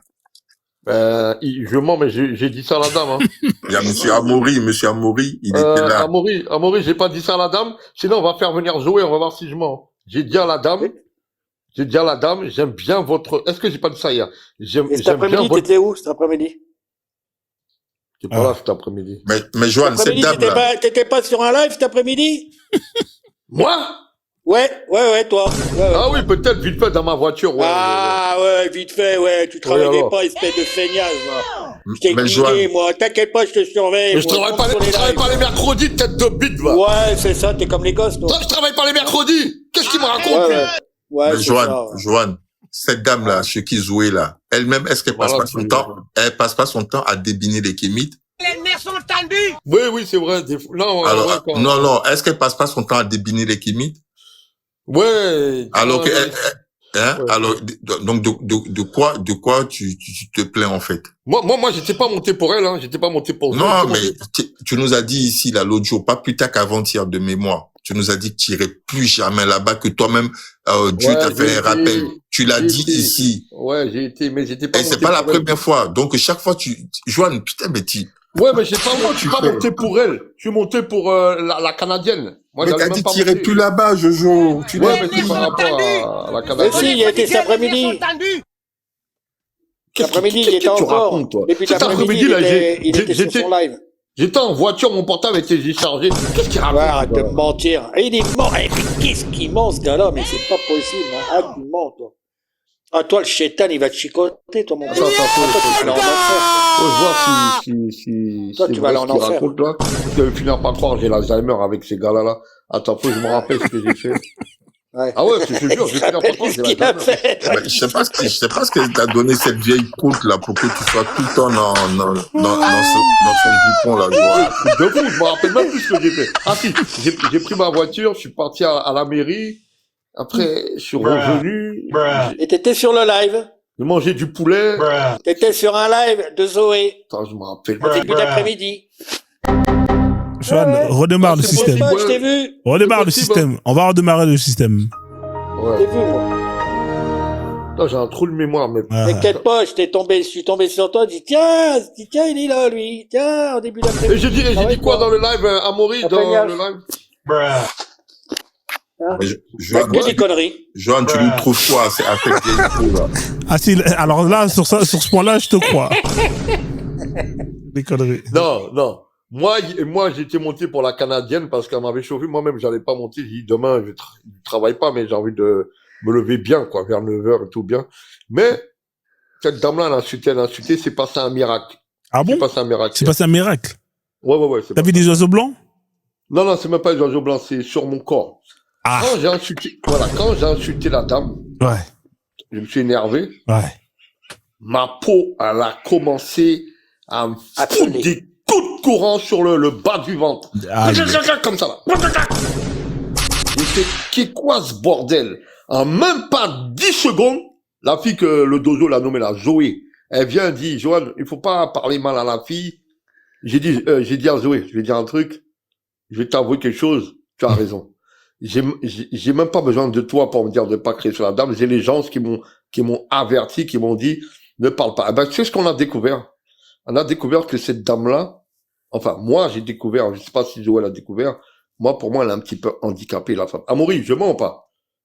Je mens, mais j'ai dit ça à la dame. Hein. Il y a monsieur Amaury, il était là. Amaury, j'ai pas dit ça à la dame. Sinon, on va faire venir Zoé, on va voir si je mens. J'ai dit à la dame, j'aime bien votre... Est-ce que j'ai pas dit ça hier? J'aime Et cet après-midi, t'étais où cet après-midi? T'es pas là cet après-midi. Mais Johan, cette dame-là... T'étais pas sur un live cet après-midi? Moi? Ouais, toi. Ouais. Ah oui, peut-être vite fait dans ma voiture. Ouais, ouais, vite fait, ouais. Tu travaillais pas, espèce de feignasse. Je t'ai guidé, moi. T'inquiète pas, je te surveille. Mais je travaille pas les mercredis, tête de bite, va. Ouais, c'est ça, t'es comme les gosses, toi. Je travaille pas les mercredis. Qu'est-ce qu'il me raconte, Ouais, mais Johan, cette dame-là, chez qui Zoé, là, elle-même, est-ce qu'elle passe pas son temps, elle passe pas son temps à débiner les kémites? Les nerfs sont tendus. Oui, c'est vrai. Non, alors, non, est-ce qu'elle passe pas son temps à débiner les kémites? Ouais. Alors que, alors, donc, de quoi tu te plains, en fait? Moi, j'étais pas monté pour elle, hein. J'étais pas monté pour Zoé. Non, mais tu nous as dit ici, là, l'autre jour, pas plus tard qu'avant-hier de mémoire. Tu nous as dit que tu irais plus jamais là-bas, que toi-même, Dieu t'a fait un rappel. Tu l'as dit ici. Ouais, j'ai été, mais j'étais pas. Et c'est pas la première fois. Donc, chaque fois, Joanne, putain, mais ouais, mais je suis pas monté pour elle. Je suis monté pour la Canadienne. Moi, mais t'as dit que tu irais plus là-bas, Jojo. Ouais, mais c'est par rapport à la Canadienne. Mais si, il a été cet après-midi. Cet après-midi, il était encore. Et puis l'après-midi, il était sur son live. J'étais en voiture, mon portable était déchargé. Qu'est-ce qu'il raconte? Arrête de mentir. Il est mort. Et puis qu'est-ce qu'il ment, ce gars-là? Mais c'est pas possible. Arrête de mentir, toi. Ah, toi, le chétan, il va te chicoter, toi, mon gars. Attends, faut voir si toi, tu vas aller en enfer. Tu vas finir par croire, j'ai l'Alzheimer avec ces gars-là. Attends, faut que je me rappelle ce que j'ai fait. Ouais. Ah ouais, je te jure, je vais finir par croire, j'ai l'Alzheimer. Je sais pas ce que t'a donné cette vieille côte, là, pour que tu sois tout le temps dans son jupon, là, de fou, je me rappelle même plus ce que j'ai fait. Ah si, j'ai pris ma voiture, je suis parti à la mairie. Après, je suis revenu. Et t'étais sur le live. J'ai mangé du poulet. T'étais sur un live de Zoé. Attends, je me rappelle. Au début d'après-midi. Johan, redémarre le système. Je t'ai vu. Redémarre le système. On va redémarrer le système. Je t'ai vu, moi. Là, j'ai un trou de mémoire, mais... T'inquiète pas, je suis tombé sur toi, je dis, tiens, il est là, lui. Tiens, au début d'après-midi. Et j'ai dit quoi dans le live, Amaury, dans le live? Johan, des conneries. Johan, tu lui trouves quoi à cette vieille là? Ah si, alors là, sur ce point-là, je te crois. Des conneries. Non. Moi, j'étais monté pour la Canadienne parce qu'elle m'avait chauffé. Moi-même, j'allais pas monter. J'ai dit, demain, je travaille pas, mais j'ai envie de me lever bien, quoi, vers 9h et tout bien. Mais, cette dame-là, elle a insulté, c'est passé un miracle. Ah bon? C'est passé un miracle. C'est passé un miracle? Ouais. T'as vu des oiseaux blancs? Non, c'est même pas des oiseaux blancs, c'est sur mon corps. Ah. Quand j'ai insulté la dame. Ouais. Je me suis énervé. Ouais. Ma peau, elle a commencé à me foutre des coups de courant sur le bas du ventre. Comme ça, là. J'ai fait, qu'est quoi ce bordel? En même pas 10 secondes, la fille que le dojo l'a nommée là, Zoé, elle vient et dit, Johan, il faut pas parler mal à la fille. J'ai dit à Zoé, je vais dire un truc, je vais t'avouer quelque chose, tu as raison. J'ai même pas besoin de toi pour me dire de pas crier sur la dame. J'ai les gens qui m'ont averti, qui m'ont dit ne parle pas. Eh ben, tu sais ce qu'on a découvert? On a découvert que cette dame-là, enfin moi j'ai découvert, je sais pas si Joël a découvert, pour moi elle est un petit peu handicapée la femme. Amaury, je mens pas.